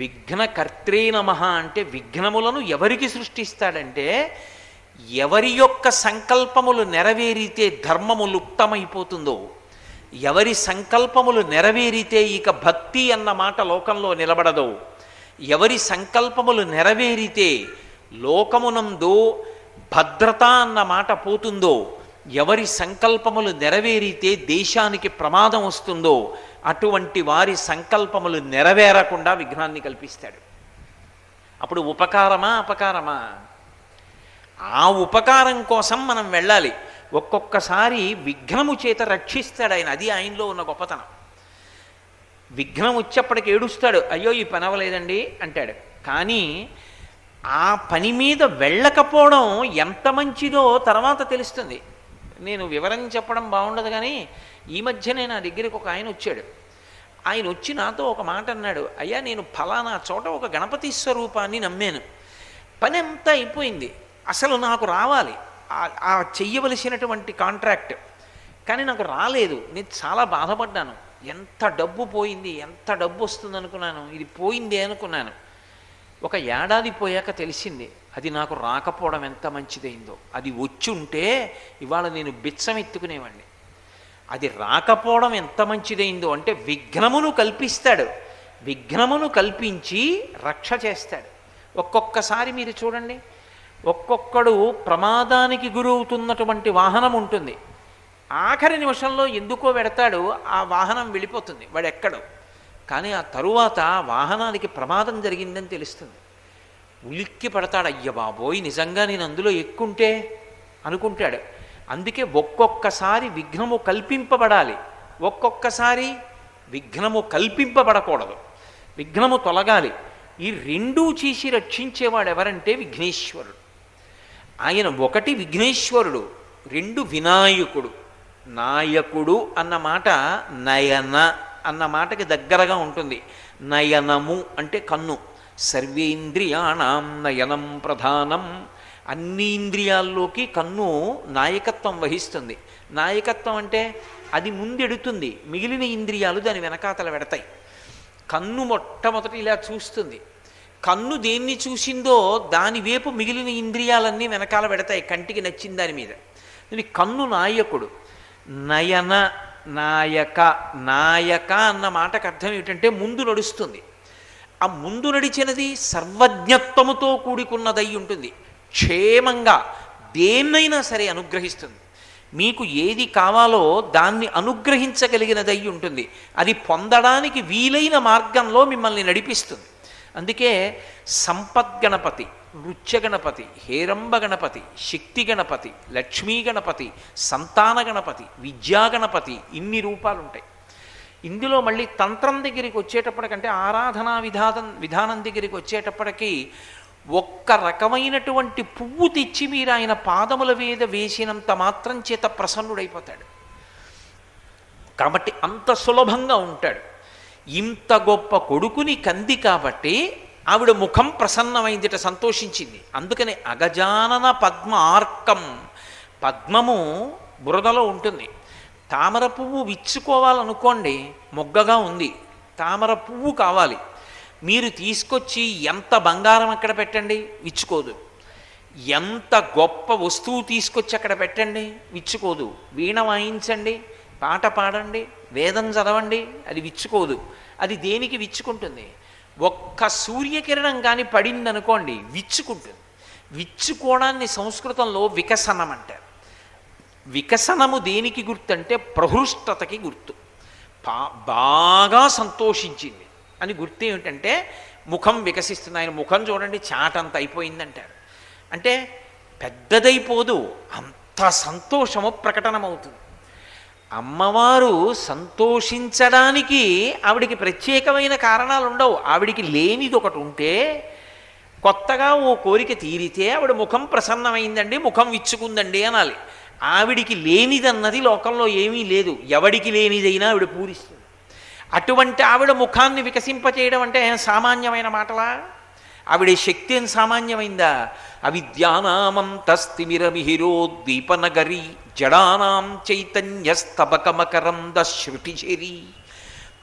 విఘ్నకర్త్రే నమః అంటే విఘ్నములను ఎవరికి సృష్టిస్తాడంటే ఎవరి యొక్క సంకల్పములు నెరవేరితే ధర్మము లుప్తమైపోతుందో, ఎవరి సంకల్పములు నెరవేరితే ఇక భక్తి అన్న మాట లోకంలో నిలబడదో, ఎవరి సంకల్పములు నెరవేరితే లోకమునందు భద్రత అన్న మాట పోతుందో, ఎవరి సంకల్పములు నెరవేరితే దేశానికి ప్రమాదం వస్తుందో అటువంటి వారి సంకల్పములు నెరవేరకుండా విఘ్నాన్ని కల్పిస్తాడు. అప్పుడు ఉపకారమా అపకారమా? ఆ ఉపకారం కోసం మనం వెళ్ళాలి. ఒక్కొక్కసారి విఘ్నము చేత రక్షిస్తాడు ఆయన, అది ఆయనలో ఉన్న గొప్పతనం. విఘ్నం వచ్చేప్పటికి ఏడుస్తాడు, అయ్యో ఈ పని అవ్వలేదండి అంటాడు. కానీ ఆ పని మీద వెళ్ళకపోవడం ఎంత మంచిదో తర్వాత తెలుస్తుంది. నేను వివరం చెప్పడం బాగుండదు కానీ ఈ మధ్యనే నా దగ్గరికి ఒక ఆయన వచ్చాడు. ఆయన వచ్చి నాతో ఒక మాట అన్నాడు, అయ్యా నేను ఫలానా చోట ఒక గణపతి స్వరూపాన్ని నమ్మాను, పని అంతా అయిపోయింది, అసలు నాకు రావాలి ఆ చెయ్యవలసినటువంటి కాంట్రాక్ట్, కానీ నాకు రాలేదు, నేను చాలా బాధపడ్డాను, ఎంత డబ్బు పోయింది, ఎంత డబ్బు వస్తుంది అనుకున్నాను, ఇది పోయిందే అనుకున్నాను. ఒక ఏడాది పోయాక తెలిసింది అది నాకు రాకపోవడం ఎంత మంచిదైందో. అది వచ్చి ఉంటే ఇవాళ నేను బిచ్చం ఎత్తుకునేవాడిని. అది రాకపోవడం ఎంత మంచిదైందో అంటే విఘ్నమును కల్పిస్తాడు, విఘ్నమును కల్పించి రక్ష చేస్తాడు. ఒక్కొక్కసారి మీరు చూడండి, ఒక్కొక్కడు ప్రమాదానికి గురవుతున్నటువంటి వాహనం ఉంటుంది, ఆఖరి నిమిషంలో ఎందుకో పెడతాడు, ఆ వాహనం వెళ్ళిపోతుంది, వాడు ఎక్కడు. కానీ ఆ తరువాత వాహనానికి ప్రమాదం జరిగిందని తెలుస్తుంది, ఉలిక్కి పడతాడు, అయ్య బాబోయ్ నిజంగా నేను అందులో ఎక్కుంటే అనుకుంటాడు. అందుకే ఒక్కొక్కసారి విఘ్నము కల్పింపబడాలి, ఒక్కొక్కసారి విఘ్నము కల్పింపబడకూడదు, విఘ్నము తొలగాలి. ఈ 2 చేసి రక్షించేవాడు ఎవరంటే విఘ్నేశ్వరుడు. ఆయన 1 విఘ్నేశ్వరుడు, 2 వినాయకుడు. నాయకుడు అన్న మాట నయన అన్న మాటకి దగ్గరగా ఉంటుంది. నయనము అంటే కన్ను. సర్వేంద్రియాణం నయనం ప్రధానం. అన్ని ఇంద్రియాల్లోకి కన్ను నాయకత్వం వహిస్తుంది. నాయకత్వం అంటే అది ముందెడుతుంది, మిగిలిన ఇంద్రియాలు దాని వెనకాతల పెడతాయి. కన్ను మొట్టమొదటి ఇలా చూస్తుంది. కన్ను దేన్ని చూసిందో దాని వైపు మిగిలిన ఇంద్రియాలన్నీ వెనకాల పెడతాయి, కంటికి నచ్చిన దాని మీద. ఇది కన్ను నాయకుడు. నయన నాయక. నాయక అన్న మాటకు అర్థం ఏమిటంటే ముందు నడుస్తుంది. ఆ ముందు నడిచినది సర్వజ్ఞత్వముతో కూడుకున్నదై ఉంటుంది. క్షేమంగా దేన్నైనా సరే అనుగ్రహిస్తుంది. మీకు ఏది కావాలో దాన్ని అనుగ్రహించగలిగినదై ఉంటుంది. అది పొందడానికి వీలైన మార్గంలో మిమ్మల్ని నడిపిస్తుంది. అందుకే సంపద్గణపతి, నృత్యగణపతి, హేరంబ గణపతి, శక్తి గణపతి, లక్ష్మీ గణపతి, సంతాన గణపతి, విద్యాగణపతి, ఇన్ని రూపాలు ఉంటాయి. ఇందులో మళ్ళీ తంత్రం దగ్గరికి వచ్చేటప్పటికంటే ఆరాధనా విధానం దగ్గరికి వచ్చేటప్పటికి ఒక్క రకమైనటువంటి పువ్వు తెచ్చి మీరు ఆయన పాదముల మీద వేసినంత మాత్రం చేత ప్రసన్నుడైపోతాడు. కాబట్టి అంత సులభంగా ఉంటాడు. ఇంత గొప్ప కొడుకుని కంది కాబట్టి ఆవిడ ముఖం ప్రసన్నమైందిట, సంతోషించింది. అందుకని అగజానన పద్మ ఆర్కం. పద్మము బురదలో ఉంటుంది. తామర పువ్వు విచ్చుకోవాలనుకోండి, మొగ్గగా ఉంది, తామర పువ్వు కావాలి. మీరు తీసుకొచ్చి ఎంత బంగారం అక్కడ పెట్టండి, విచ్చుకోదు. ఎంత గొప్ప వస్తువు తీసుకొచ్చి అక్కడ పెట్టండి, విచ్చుకోదు. వీణ వాయించండి, పాట పాడండి, వేదం చదవండి, అది విచ్చుకోదు. అది దేనికి విచ్చుకుంటుంది? ఒక్క సూర్యకిరణం కానీ పడిందనుకోండి, విచ్చుకుంటుంది. విచ్చుకోవడాన్ని సంస్కృతంలో వికసనం అంటారు. వికసనము దేనికి గుర్తు అంటే ప్రహృష్టతకి గుర్తు. బాగా సంతోషించింది అని గుర్తు ఏమిటంటే ముఖం వికసిస్తుంది. ఆయన ముఖం చూడండి చాటంత అయిపోయిందంటారు. అంటే పెద్దదైపోదు, అంత సంతోషము ప్రకటనమవుతుంది. అమ్మవారు సంతోషించడానికి ఆవిడికి ప్రత్యేకమైన కారణాలు ఉండవు. ఆవిడికి లేనిది ఒకటి ఉంటే, కొత్తగా ఓ కోరిక తీరితే ఆవిడ ముఖం ప్రసన్నమైందండి, ముఖం విచ్చుకుందండి అనాలి. ఆవిడికి లేనిదన్నది లోకంలో ఏమీ లేదు. ఎవడికి లేనిదైనా ఆవిడ పూరిస్తుంది. అటువంటి ఆవిడ ముఖాన్ని వికసింపచేయడం అంటే సామాన్యమైన మాటలా? ఆవిడ శక్తి ఏం సామాన్యమైందా? అవిద్యానామంతస్తిమిరమిహిరోద్దీపనగరి జడానాం చైతన్యస్తబకమకరంద శృతిచేరి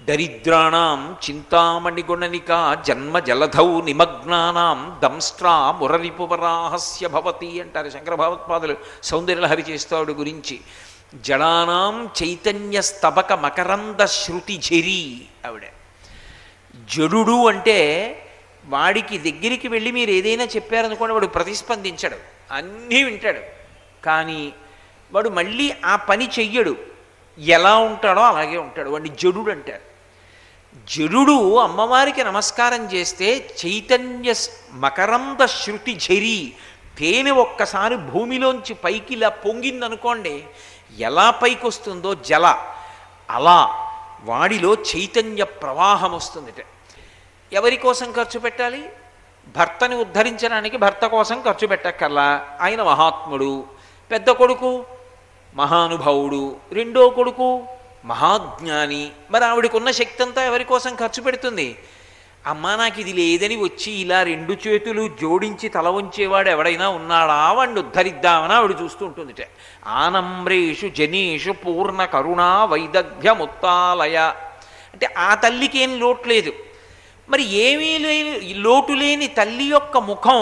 దరిద్రాణాం చింతామణిగుణనికా జన్మ జలధౌ నిమగ్నానాం దంస్ట్రా మురరిపువరాహస్య భవతి అంటారు శంకర భగవత్పాదులు సౌందర్యలహరి చేస్తాడు గురించి. జడానాం చైతన్య స్తబక మకరంద శృతి ఝరి. ఆవిడ జడుడు అంటే వాడికి దగ్గరికి వెళ్ళి మీరు ఏదైనా చెప్పారనుకోండి, వాడు ప్రతిస్పందించడు, అన్నీ వింటాడు. కానీ వాడు మళ్ళీ ఆ పని చెయ్యడు. ఎలా ఉంటాడో అలాగే ఉంటాడు. వాడిని జడుడు అంటారు. జడుడు అమ్మవారికి నమస్కారం చేస్తే చైతన్య మకరంద శృతి ఝరి, తేనె ఒక్కసారి భూమిలోంచి పైకి ఇలా పొంగిందనుకోండి, ఎలా పైకి వస్తుందో జల, అలా వాడిలో చైతన్య ప్రవాహం వస్తుందిట. ఎవరి కోసం ఖర్చు పెట్టాలి? భర్తని ఉద్ధరించడానికి భర్త కోసం ఖర్చు పెట్టక్కర్లా. ఆయన మహాత్ముడు. పెద్ద కొడుకు మహానుభావుడు, రెండో కొడుకు మహాజ్ఞాని. మరి ఆవిడకున్న ఉన్న శక్తి అంతా ఎవరి కోసం ఖర్చు పెడుతుంది? అమ్మా నాకు ఇది లేదని వచ్చి ఇలా రెండు చేతులు జోడించి తల ఉంచేవాడు ఎవడైనా ఉన్నాడా, వాడిని ఉద్ధరిద్దామని ఆవిడ చూస్తూ ఉంటుందిట. ఆనమ్రేషు జనేషు పూర్ణ కరుణా వైదగ్ధ్యముత్తాలయ అంటే ఆ తల్లికి ఏం లోటు లేదు. మరి ఏమీ లేని లోటు లేని తల్లి యొక్క ముఖం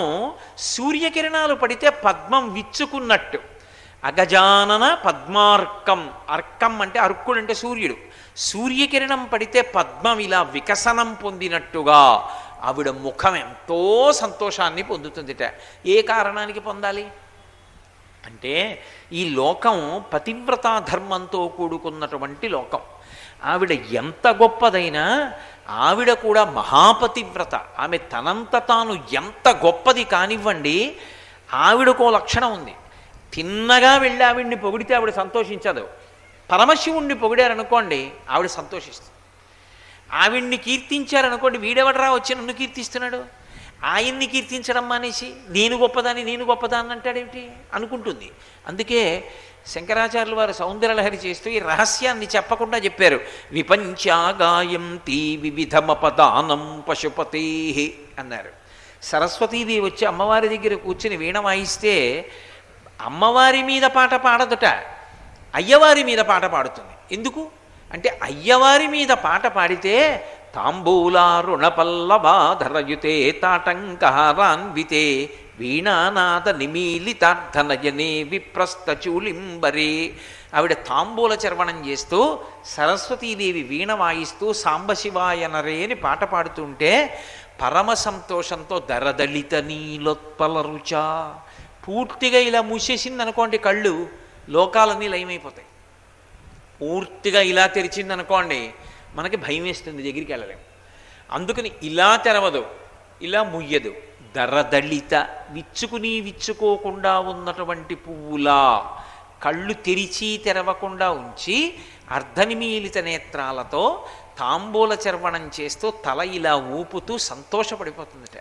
సూర్యకిరణాలు పడితే పద్మం విచ్చుకున్నట్టు. అగజానన పద్మార్కం. అర్కం అంటే అర్కుడు అంటే సూర్యుడు. సూర్యకిరణం పడితే పద్మం ఇలా వికసనం పొందినట్టుగా ఆవిడ ముఖం ఎంతో సంతోషాన్ని పొందుతుందిట. ఏ కారణానికి పొందాలి అంటే ఈ లోకం పతివ్రతా ధర్మంతో కూడుకున్నటువంటి లోకం. ఆవిడ ఎంత గొప్పదైనా ఆవిడ కూడా మహాపతివ్రత. ఆమె తనంత తాను ఎంత గొప్పది కానివ్వండి, ఆవిడకో లక్షణం ఉంది. తిన్నగా వెళ్ళి ఆవిడ్ని పొగిడితే ఆవిడ సంతోషించదు. పరమశివుణ్ణి పొగిడారనుకోండి ఆవిడ సంతోషిస్తుంది. ఆవిడ్ని కీర్తించారనుకోండి, వీడెవడరా వచ్చి నన్ను కీర్తిస్తున్నాడు, ఆయన్ని కీర్తించడం మానేసి నేను గొప్పదాన్ని అంటాడేమిటి అనుకుంటుంది. అందుకే శంకరాచార్యులు వారు సౌందర్యలహరి చేస్తూ ఈ రహస్యాన్ని చెప్పకుండా చెప్పారు. విపంచాగాయంతి వివిధమపదానం పశుపతే అన్నారు. సరస్వతీదేవి వచ్చి అమ్మవారి దగ్గర కూర్చుని వీణ వాయిస్తే అమ్మవారి మీద పాట పాడదుట, అయ్యవారి మీద పాట పాడుతుంది. ఎందుకు అంటే అయ్యవారి మీద పాట పాడితే తాంబూలారుణపల్లవాధరయుతే తాటంకహారాన్వితే వీణానాద నిమీలితార్థనయనే విప్రస్థచూలింబరే. ఆవిడ తాంబూల చర్వణం చేస్తూ సరస్వతీదేవి వీణ వాయిస్తూ సాంబశివాయనరే అని పాట పాడుతుంటే పరమ సంతోషంతో దరదళిత నీలోత్పల రుచ పూర్తిగా ఇలా మూసేసింది అనుకోండి, కళ్ళు లోకాలన్నీ లయమైపోతాయి. పూర్తిగా ఇలా తెరిచిందనుకోండి మనకి భయం వేస్తుంది, దగ్గరికి వెళ్ళలేము. అందుకని ఇలా తెరవదు, ఇలా ముయ్యదు. దరదళిత విచ్చుకుని విచ్చుకోకుండా ఉన్నటువంటి పువ్వులా కళ్ళు తెరిచి తెరవకుండా ఉంచి అర్ధనిమీలిత నేత్రాలతో తాంబూల చర్వణం చేస్తూ తల ఇలా ఊపుతూ సంతోషపడిపోతుందట.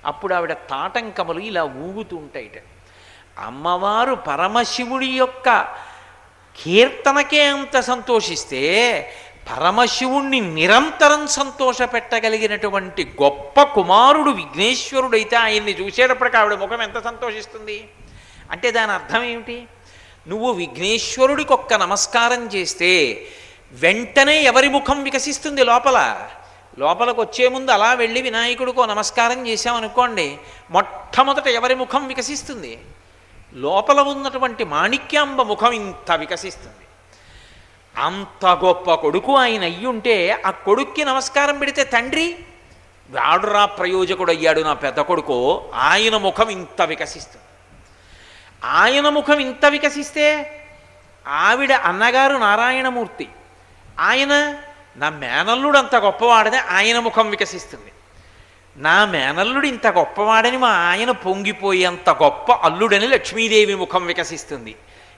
అప్పుడు ఆవిడ తాటంకములు ఇలా ఊగుతూ ఉంటాయిట. అమ్మవారు పరమశివుడి యొక్క కీర్తనకే అంత సంతోషిస్తే పరమశివుణ్ణి నిరంతరం సంతోషపెట్టగలిగినటువంటి గొప్ప కుమారుడు విఘ్నేశ్వరుడైతే ఆయన్ని చూసేటప్పటికి ఆవిడ ముఖం ఎంత సంతోషిస్తుంది అంటే దాని అర్థం ఏమిటి? నువ్వు విఘ్నేశ్వరుడికి ఒక్క నమస్కారం చేస్తే వెంటనే ఎవరి ముఖం వికసిస్తుంది? లోపలకు వచ్చే ముందు అలా వెళ్ళి వినాయకుడికో నమస్కారం చేశామనుకోండి, మొట్టమొదట ఎవరి ముఖం వికసిస్తుంది? లోపల ఉన్నటువంటి మాణిక్యాంబ ముఖం ఇంత వికసిస్తుంది. అంత గొప్ప కొడుకు ఆయన అయ్యుంటే ఆ కొడుక్కి నమస్కారం పెడితే తండ్రి వాడురా ప్రయోజకుడు అయ్యాడు నా పెద్ద కొడుకు, ఆయన ముఖం ఇంత వికసిస్తుంది. ఆయన ముఖం ఇంత వికసిస్తే ఆవిడ అన్నగారు నారాయణమూర్తి, ఆయన నా మేనల్లుడు అంత గొప్పవాడని ఆయన ముఖం వికసిస్తుంది. నా మేనల్లుడు ఇంత గొప్పవాడని మా ఆయన పొంగిపోయేంత గొప్ప అల్లుడని లక్ష్మీదేవి ముఖం వికసిస్తుంది.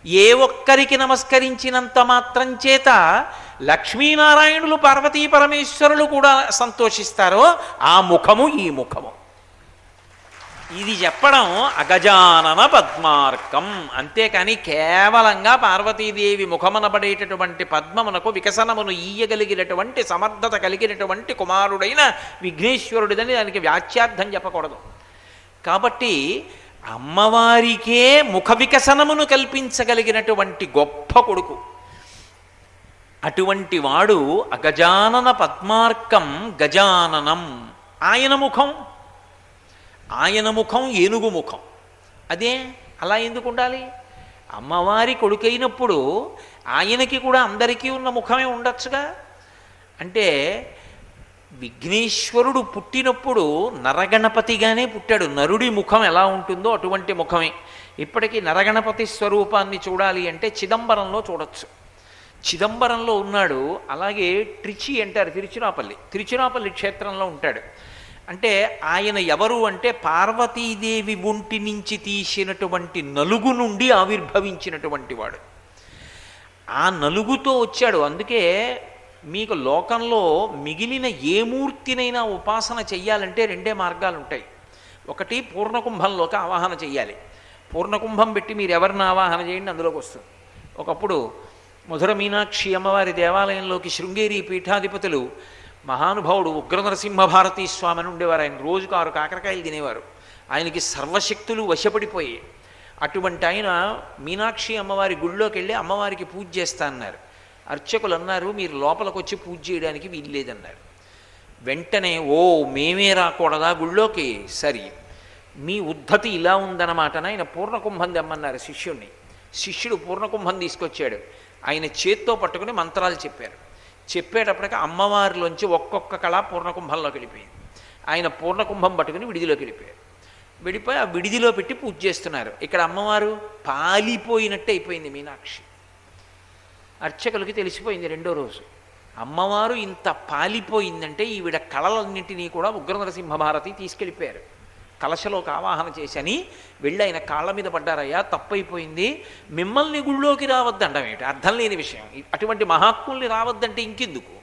ఏ ఒక్కరికి నమస్కరించినంత మాత్రం చేత లక్ష్మీనారాయణులు పార్వతీ పరమేశ్వరులు కూడా సంతోషిస్తారో ఆ ముఖము ఈ ముఖము. ఇది చెప్పడం అగజానన పద్మార్కం. అంతేకాని కేవలంగా పార్వతీదేవి ముఖమనబడేటటువంటి పద్మమునకు వికసనమును ఈయగలిగినటువంటి సమర్థత కలిగినటువంటి కుమారుడైన విఘ్నేశ్వరుడిదని దానికి వ్యాఖ్యార్థం చెప్పకూడదు. కాబట్టి అమ్మవారికే ముఖ వికసనమును కల్పించగలిగినటువంటి గొప్ప కొడుకు. అటువంటి వాడు అగజానన పద్మార్కం గజాననం. ఆయన ముఖం ఏనుగు ముఖం. అదే అలా ఎందుకు ఉండాలి? అమ్మవారి కొడుకైనప్పుడు ఆయనకి కూడా అందరికీ ఉన్న ముఖమే ఉండొచ్చుగా. అంటే విఘ్నేశ్వరుడు పుట్టినప్పుడు నరగణపతిగానే పుట్టాడు. నరుడి ముఖం ఎలా ఉంటుందో అటువంటి ముఖమే. ఇప్పటికీ నరగణపతి స్వరూపాన్ని చూడాలి అంటే చిదంబరంలో చూడొచ్చు. చిదంబరంలో ఉన్నాడు. అలాగే ట్రిచి అంటారు, తిరుచిరాపల్లి క్షేత్రంలో ఉంటాడు. అంటే ఆయన ఎవరు అంటే పార్వతీదేవి ఒంటి నుంచి తీసినటువంటి నలుగు నుండి ఆవిర్భవించినటువంటి వాడు. ఆ నలుగుతో వచ్చాడు. అందుకే మీకు లోకంలో మిగిలిన ఏ మూర్తినైనా ఉపాసన చెయ్యాలంటే రెండే మార్గాలు ఉంటాయి. ఒకటి పూర్ణకుంభంలోకి ఆవాహన చెయ్యాలి. పూర్ణకుంభం పెట్టి మీరు ఎవరిని ఆవాహన చేయండి అందులోకి వస్తుంది. ఒకప్పుడు మధుర మీనాక్షి అమ్మవారి దేవాలయంలోకి శృంగేరి పీఠాధిపతులు మహానుభావుడు ఉగ్ర నరసింహభారతీ స్వామి అని ఉండేవారు. ఆయన రోజుకు 6 కాకరకాయలు తినేవారు. ఆయనకి సర్వశక్తులు వశపడిపోయి అటువంటి ఆయన మీనాక్షి అమ్మవారి గుళ్ళోకి వెళ్ళి అమ్మవారికి పూజ చేస్తా అన్నారు. అర్చకులు అన్నారు, మీరు లోపలికి వచ్చి పూజ చేయడానికి వీల్లేదన్నారు. వెంటనే మేమే రాకూడదా గుళ్ళోకి? సరి, మీ ఉద్ధతి ఇలా ఉందన్నమాటన ఆయన పూర్ణకుంభం తెమ్మన్నారు శిష్యుణ్ణి. శిష్యుడు పూర్ణకుంభం తీసుకొచ్చాడు. ఆయన చేత్తో పట్టుకుని మంత్రాలు చెప్పారు. చెప్పేటప్పటికి అమ్మవారిలోంచి ఒక్కొక్క కళ పూర్ణకుంభంలోకి వెళ్ళిపోయింది. ఆయన పూర్ణకుంభం పట్టుకుని విడిదిలోకి వెళ్ళిపోయారు. విడిపోయి ఆ విడిదిలో పెట్టి పూజ చేస్తున్నారు. ఇక్కడ అమ్మవారు పాలిపోయినట్టే అయిపోయింది మీనాక్షి. అర్చకులకి తెలిసిపోయింది రెండో రోజు. అమ్మవారు ఇంత పాలిపోయిందంటే ఈవిడ కళలన్నింటినీ కూడా ఉగ్ర నరసింహభారతి తీసుకెళ్ళిపోయారు. కలశలోకి ఆవాహన చేసని వెళ్ళి ఆయన కాళ్ళ మీద పడ్డారయ్యా, తప్పైపోయింది, మిమ్మల్ని గుళ్ళోకి రావద్దండం ఏమిటి? అర్థం లేని విషయం. అటువంటి మహాత్ముల్ని రావద్దంటే ఇంకెందుకు?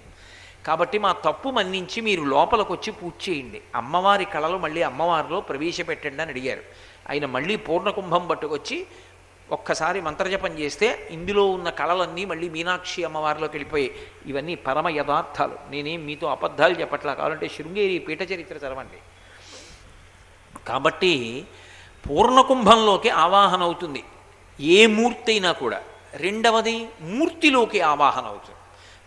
కాబట్టి మా తప్పు మన్నించి మీరు లోపలికి వచ్చి పూజ చేయండి, అమ్మవారి కళలు మళ్ళీ అమ్మవారిలో ప్రవేశపెట్టండి అని అడిగారు. ఆయన మళ్ళీ పూర్ణకుంభం పట్టుకొచ్చి ఒక్కసారి మంత్రజపం చేస్తే ఇందులో ఉన్న కళలన్నీ మళ్ళీ మీనాక్షి అమ్మవారిలోకి వెళ్ళిపోయాయి. ఇవన్నీ పరమ యథార్థాలు. నేనేం మీతో అబద్ధాలు చెప్పట్లా. కావాలంటే శృంగేరి పీఠ చరిత్ర చదవండి. కాబట్టి పూర్ణకుంభంలోకి ఆవాహన అవుతుంది ఏ మూర్తి అయినా కూడా. రెండవది మూర్తిలోకి ఆవాహన అవుతుంది.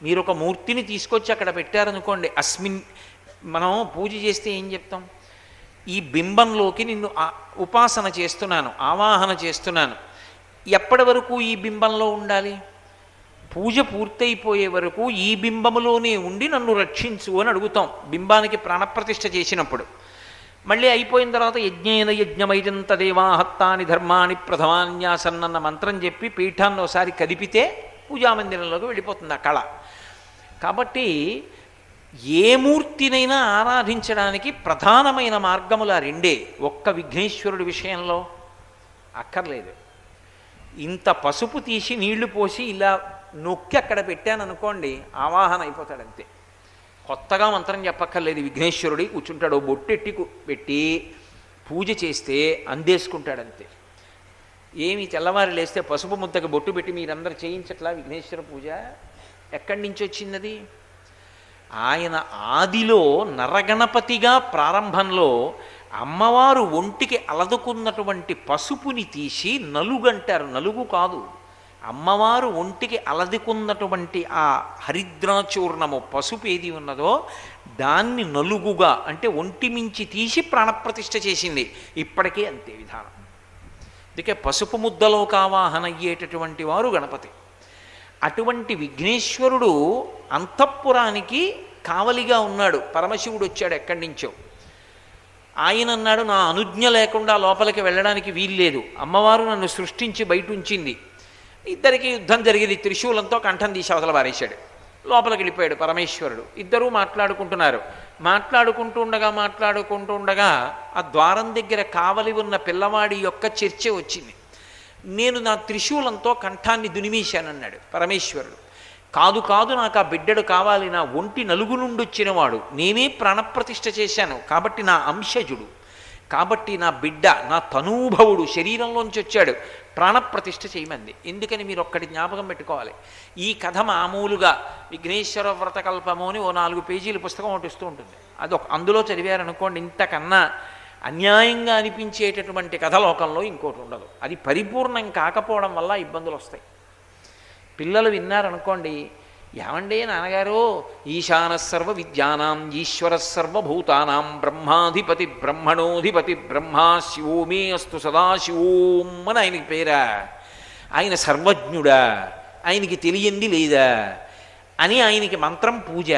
మీరు ఒక మూర్తిని తీసుకొచ్చి అక్కడ పెట్టారనుకోండి, మనం పూజ చేస్తే ఏం చెప్తాం? ఈ బింబంలోకి నిన్ను ఉపాసన చేస్తున్నాను, ఆవాహన చేస్తున్నాను. ఎప్పటి వరకు ఈ బింబంలో ఉండాలి? పూజ పూర్తయిపోయే వరకు ఈ బింబములోనే ఉండి నన్ను రక్షించు అని అడుగుతాం బింబానికి ప్రాణప్రతిష్ఠ చేసినప్పుడు. మళ్ళీ అయిపోయిన తర్వాత యజ్ఞేన యజ్ఞమైజంత దేవాహత్తాని ధర్మాని ప్రథమాన్యాసన్నన్న మంత్రం చెప్పి పీఠాన్ని ఒకసారి కదిపితే పూజామందిరంలోకి వెళ్ళిపోతుంది ఆ కళ. కాబట్టి ఏ మూర్తినైనా ఆరాధించడానికి ప్రధానమైన మార్గముల రెండే. ఒక్క విఘ్నేశ్వరుడి విషయంలో అక్కర్లేదు. ఇంత పసుపు తీసి నీళ్లు పోసి ఇలా నొక్కి అక్కడ పెట్టాననుకోండి, ఆవాహన అయిపోతాడంతే. కొత్తగా మంత్రం చెప్పక్కర్లేదు. విఘ్నేశ్వరుడి కూర్చుంటాడు, బొట్టెట్టి పెట్టి పూజ చేస్తే అందేసుకుంటాడంతే. ఏమి తెల్లవారి లేస్తే పసుపు ముద్దకి బొట్టు పెట్టి మీరందరూ చేయించట్లా విఘ్నేశ్వర పూజ? ఎక్కడి నుంచి వచ్చింది? ఆయన ఆదిలో నరగణపతిగా ప్రారంభంలో అమ్మవారు ఒంటికి అలదుకున్నటువంటి పసుపుని తీసి నలుగంటారు. నలుగు కాదు, అమ్మవారు ఒంటికి అలదుకున్నటువంటి ఆ హరిద్రాచూర్ణము పసుపు ఏది ఉన్నదో దాన్ని నలుగుగా అంటే ఒంటి మించి తీసి ప్రాణప్రతిష్ఠ చేసింది. ఇప్పటికే అంతే విధానం. అందుకే పసుపు ముద్దలో కావాహన అయ్యేటటువంటి వారు గణపతి. అటువంటి విఘ్నేశ్వరుడు అంతఃపురానికి కావలిగా ఉన్నాడు. పరమశివుడు వచ్చాడు ఎక్కడి నుంచో. ఆయన అన్నాడు, నా అనుజ్ఞ లేకుండా లోపలికి వెళ్ళడానికి వీల్లేదు. అమ్మవారు నన్ను సృష్టించి బయట ఉంచింది. ఇద్దరికి యుద్ధం జరిగింది. త్రిశూలంతో కంఠం తీసి అవతల వారేశాడు. లోపలికి వెళ్ళిపోయాడు పరమేశ్వరుడు. ఇద్దరూ మాట్లాడుకుంటున్నారు. మాట్లాడుకుంటూ ఉండగా ఆ ద్వారం దగ్గర కావలి ఉన్న పిల్లవాడి యొక్క చర్చ వచ్చింది. నేను నా త్రిశూలంతో కంఠాన్ని దునిమేశానన్నాడు పరమేశ్వరుడు. కాదు నాకు ఆ బిడ్డడు కావాలి, నా ఒంటి నలుగు నుండి వచ్చినవాడు, నేనే ప్రాణప్రతిష్ఠ చేశాను కాబట్టి నా అంశజుడు, కాబట్టి నా బిడ్డ నా తనూభవుడు శరీరంలోంచి వచ్చాడు, ప్రాణప్రతిష్ఠ చేయమంది. ఎందుకని మీరు ఒక్కటి జ్ఞాపకం పెట్టుకోవాలి. ఈ కథ మామూలుగా విఘ్నేశ్వర వ్రతకల్పము అని ఓ 4 పేజీల పుస్తకం ఒకటి వస్తూ ఉంటుంది. అందులో చదివారనుకోండి, ఇంతకన్నా అన్యాయంగా అనిపించేటటువంటి కథ లోకంలో ఇంకోటి ఉండదు. అది పరిపూర్ణం కాకపోవడం వల్ల ఇబ్బందులు వస్తాయి. పిల్లలు విన్నారనుకోండి, ఏమండే నాన్నగారు, ఈశాన సర్వ విద్యానాం ఈశ్వర సర్వభూతానాం బ్రహ్మాధిపతి బ్రహ్మణోధిపతి బ్రహ్మా శివో మే అస్తు సదాశివోం అని ఆయనకి పేరా? ఆయన సర్వజ్ఞుడా? ఆయనకి తెలియంది లేదా అని ఆయనకి మంత్రం పూజ.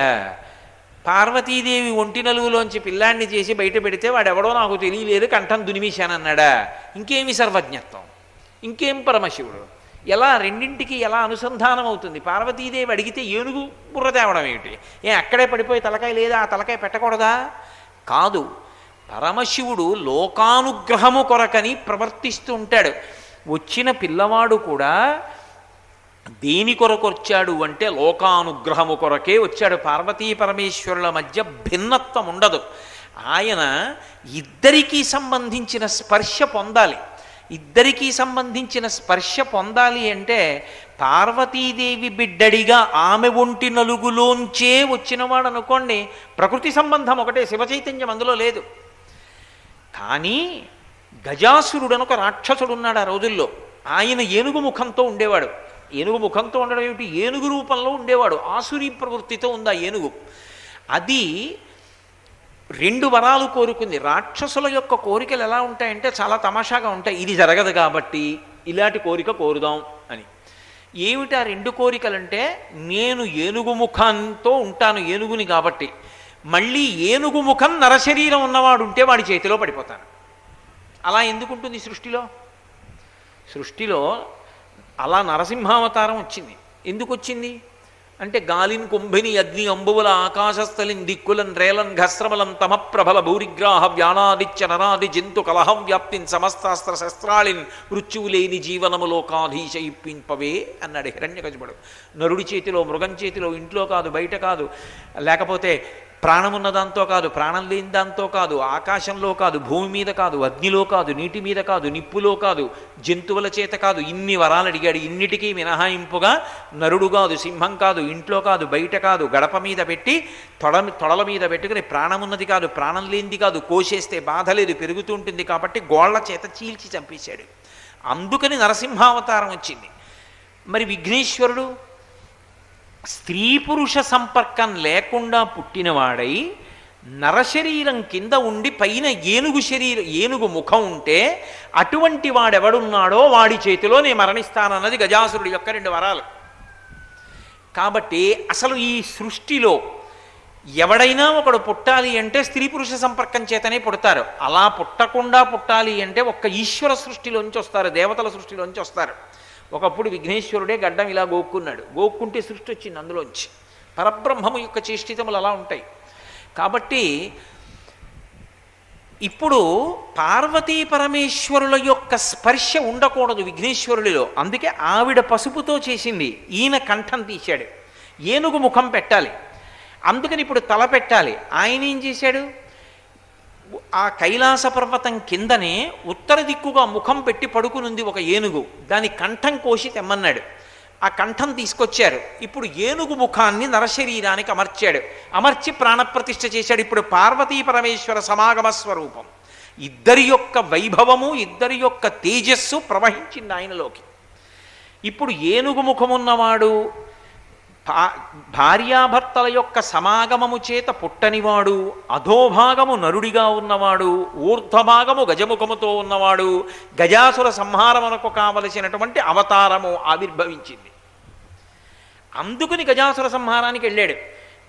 పార్వతీదేవి ఒంటి నలుగులోంచి పిల్లాన్ని చేసి బయట పెడితే వాడెవడో నాకు తెలియలేదు కంఠం దునిమేశానన్నాడా? ఇంకేమి సర్వజ్ఞత్వం, ఇంకేం పరమశివుడు? ఎలా రెండింటికి ఎలా అనుసంధానం అవుతుంది? పార్వతీదేవి అడిగితే ఏనుగు బుర్ర తేవడం ఏమిటి? అక్కడే పడిపోయి తలకాయ లేదా, ఆ తలకాయ పెట్టకూడదా? కాదు, పరమశివుడు లోకానుగ్రహము కొరకని ప్రవర్తిస్తూ ఉంటాడు. వచ్చిన పిల్లవాడు కూడా దేని కొరకు వచ్చాడు అంటే లోకానుగ్రహము కొరకే వచ్చాడు. పార్వతీ పరమేశ్వరుల మధ్య భిన్నత్వం ఉండదు. ఆయన ఇద్దరికీ సంబంధించిన స్పర్శ పొందాలి. ఇద్దరికీ సంబంధించిన స్పర్శ పొందాలి అంటే పార్వతీదేవి బిడ్డడిగా ఆమె ఒంటి నలుగులోంచే వచ్చినవాడు అనుకోండి, ప్రకృతి సంబంధం ఒకటే, శివచైతన్యం అందులో లేదు. కానీ గజాసురుడు అని ఒక రాక్షసుడు ఉన్నాడు ఆ రోజుల్లో. ఆయన ఏనుగు ముఖంతో ఉండేవాడు. ఏనుగు ముఖంతో ఉండడం ఏమిటి? ఏనుగు రూపంలో ఉండేవాడు. ఆసురీ ప్రవృత్తితో ఉంది ఆ ఏనుగు. అది 2 వరాలు కోరుకుంది. రాక్షసుల యొక్క కోరికలు ఎలా ఉంటాయంటే చాలా తమాషాగా ఉంటాయి. ఇది జరగదు కాబట్టి ఇలాంటి కోరిక కోరుదాం అని. ఏమిటి ఆ 2 కోరికలంటే, నేను ఏనుగు ముఖంతో ఉంటాను, ఏనుగుని కాబట్టి, మళ్ళీ ఏనుగు ముఖం నరశరీరం ఉన్నవాడు ఉంటే వాడి చేతిలో పడిపోతాను. అలా ఎందుకుంటుంది సృష్టిలో? సృష్టిలో అలా నరసింహావతారం వచ్చింది. ఎందుకు వచ్చింది అంటే, గాలిన్ కుంభిని అగ్ని అంబువుల ఆకాశస్థలిన్ దిక్కులన్ రేలన్ ఘస్రమలం తమ ప్రబల భూరిగ్రాహ వ్యానాదిత్య నరాది జంతు కలహం వ్యాప్తిన్ సమస్తాస్త్ర శస్త్రాళిన్ మృత్యువు లేని జీవనములో కాధీశ ఇప్పింపవే అన్నాడు హిరణ్యకశిపుడు. నరుడి చేతిలో, మృగం చేతిలో, ఇంట్లో కాదు, బయట కాదు, లేకపోతే ప్రాణమున్న దాంతో కాదు, ప్రాణం లేని దాంతో కాదు, ఆకాశంలో కాదు, భూమి మీద కాదు, అగ్నిలో కాదు, నీటి మీద కాదు, నిప్పులో కాదు, జంతువుల చేత కాదు, ఇన్ని వరాలు అడిగాడు. ఇన్నిటికీ మినహాయింపుగా నరుడు కాదు, సింహం కాదు, ఇంట్లో కాదు, బయట కాదు, గడప మీద పెట్టి తొడల మీద పెట్టుకుని ప్రాణమున్నది కాదు, ప్రాణం లేనిది కాదు, కోసేస్తే బాధ లేదు, పెరుగుతూ ఉంటుంది కాబట్టి గోళ్ల చేత చీల్చి చంపేశాడు. అందుకని నరసింహావతారం వచ్చింది. మరి విఘ్నేశ్వరుడు స్త్రీ పురుష సంపర్కం లేకుండా పుట్టినవాడై నరశరీరం కింద ఉండి పైన ఏనుగు ముఖం ఉంటే అటువంటి వాడెవడున్నాడో వాడి చేతిలో నేను మరణిస్తానన్నది గజాసురుడి యొక్క 2 వరాలు. కాబట్టి అసలు ఈ సృష్టిలో ఎవడైనా ఒకడు పుట్టాలి అంటే స్త్రీ పురుష సంపర్కం చేతనే పుడతారు. అలా పుట్టకుండా పుట్టాలి అంటే ఒక్క ఈశ్వర సృష్టిలోంచి వస్తారు, దేవతల సృష్టిలోంచి వస్తారు. ఒకప్పుడు విఘ్నేశ్వరుడే గడ్డం ఇలా గోక్కున్నాడు, గోక్కుంటే సృష్టి వచ్చింది అందులోంచి. పరబ్రహ్మము యొక్క చేష్టితములు అలా ఉంటాయి. కాబట్టి ఇప్పుడు పార్వతీ పరమేశ్వరుల యొక్క స్పర్శ ఉండకూడదు విఘ్నేశ్వరుడిలో. అందుకే ఆవిడ పసుపుతో చేసింది, ఈయన కంఠం తీశాడు. ఏనుగు ముఖం పెట్టాలి, అందుకని ఇప్పుడు తల పెట్టాలి. ఆయన ఏం చేశాడు, ఆ కైలాస పర్వతం కిందనే ఉత్తర దిక్కుగా ముఖం పెట్టి పడుకునుంది ఒక ఏనుగు, దాని కంఠం కోసి తెమ్మన్నాడు. ఆ కంఠం తీసుకొచ్చారు. ఇప్పుడు ఏనుగు ముఖాన్ని నరశరీరానికి అమర్చాడు, అమర్చి ప్రాణప్రతిష్ఠ చేశాడు. ఇప్పుడు పార్వతీ పరమేశ్వర సమాగమ స్వరూపం, ఇద్దరి యొక్క వైభవము, ఇద్దరి యొక్క తేజస్సు ప్రవహించింది ఆయనలోకి. ఇప్పుడు ఏనుగు ముఖమున్నవాడు భార్యాభర్తల యొక్క సమాగమము చేత పుట్టనివాడు, అధోభాగము నరుడిగా ఉన్నవాడు, ఊర్ధ్వభాగము గజముఖముతో ఉన్నవాడు, గజాసుర సంహారమునకు కావలసినటువంటి అవతారము ఆవిర్భవించింది. అందుకుని గజాసుర సంహారానికి వెళ్ళాడు.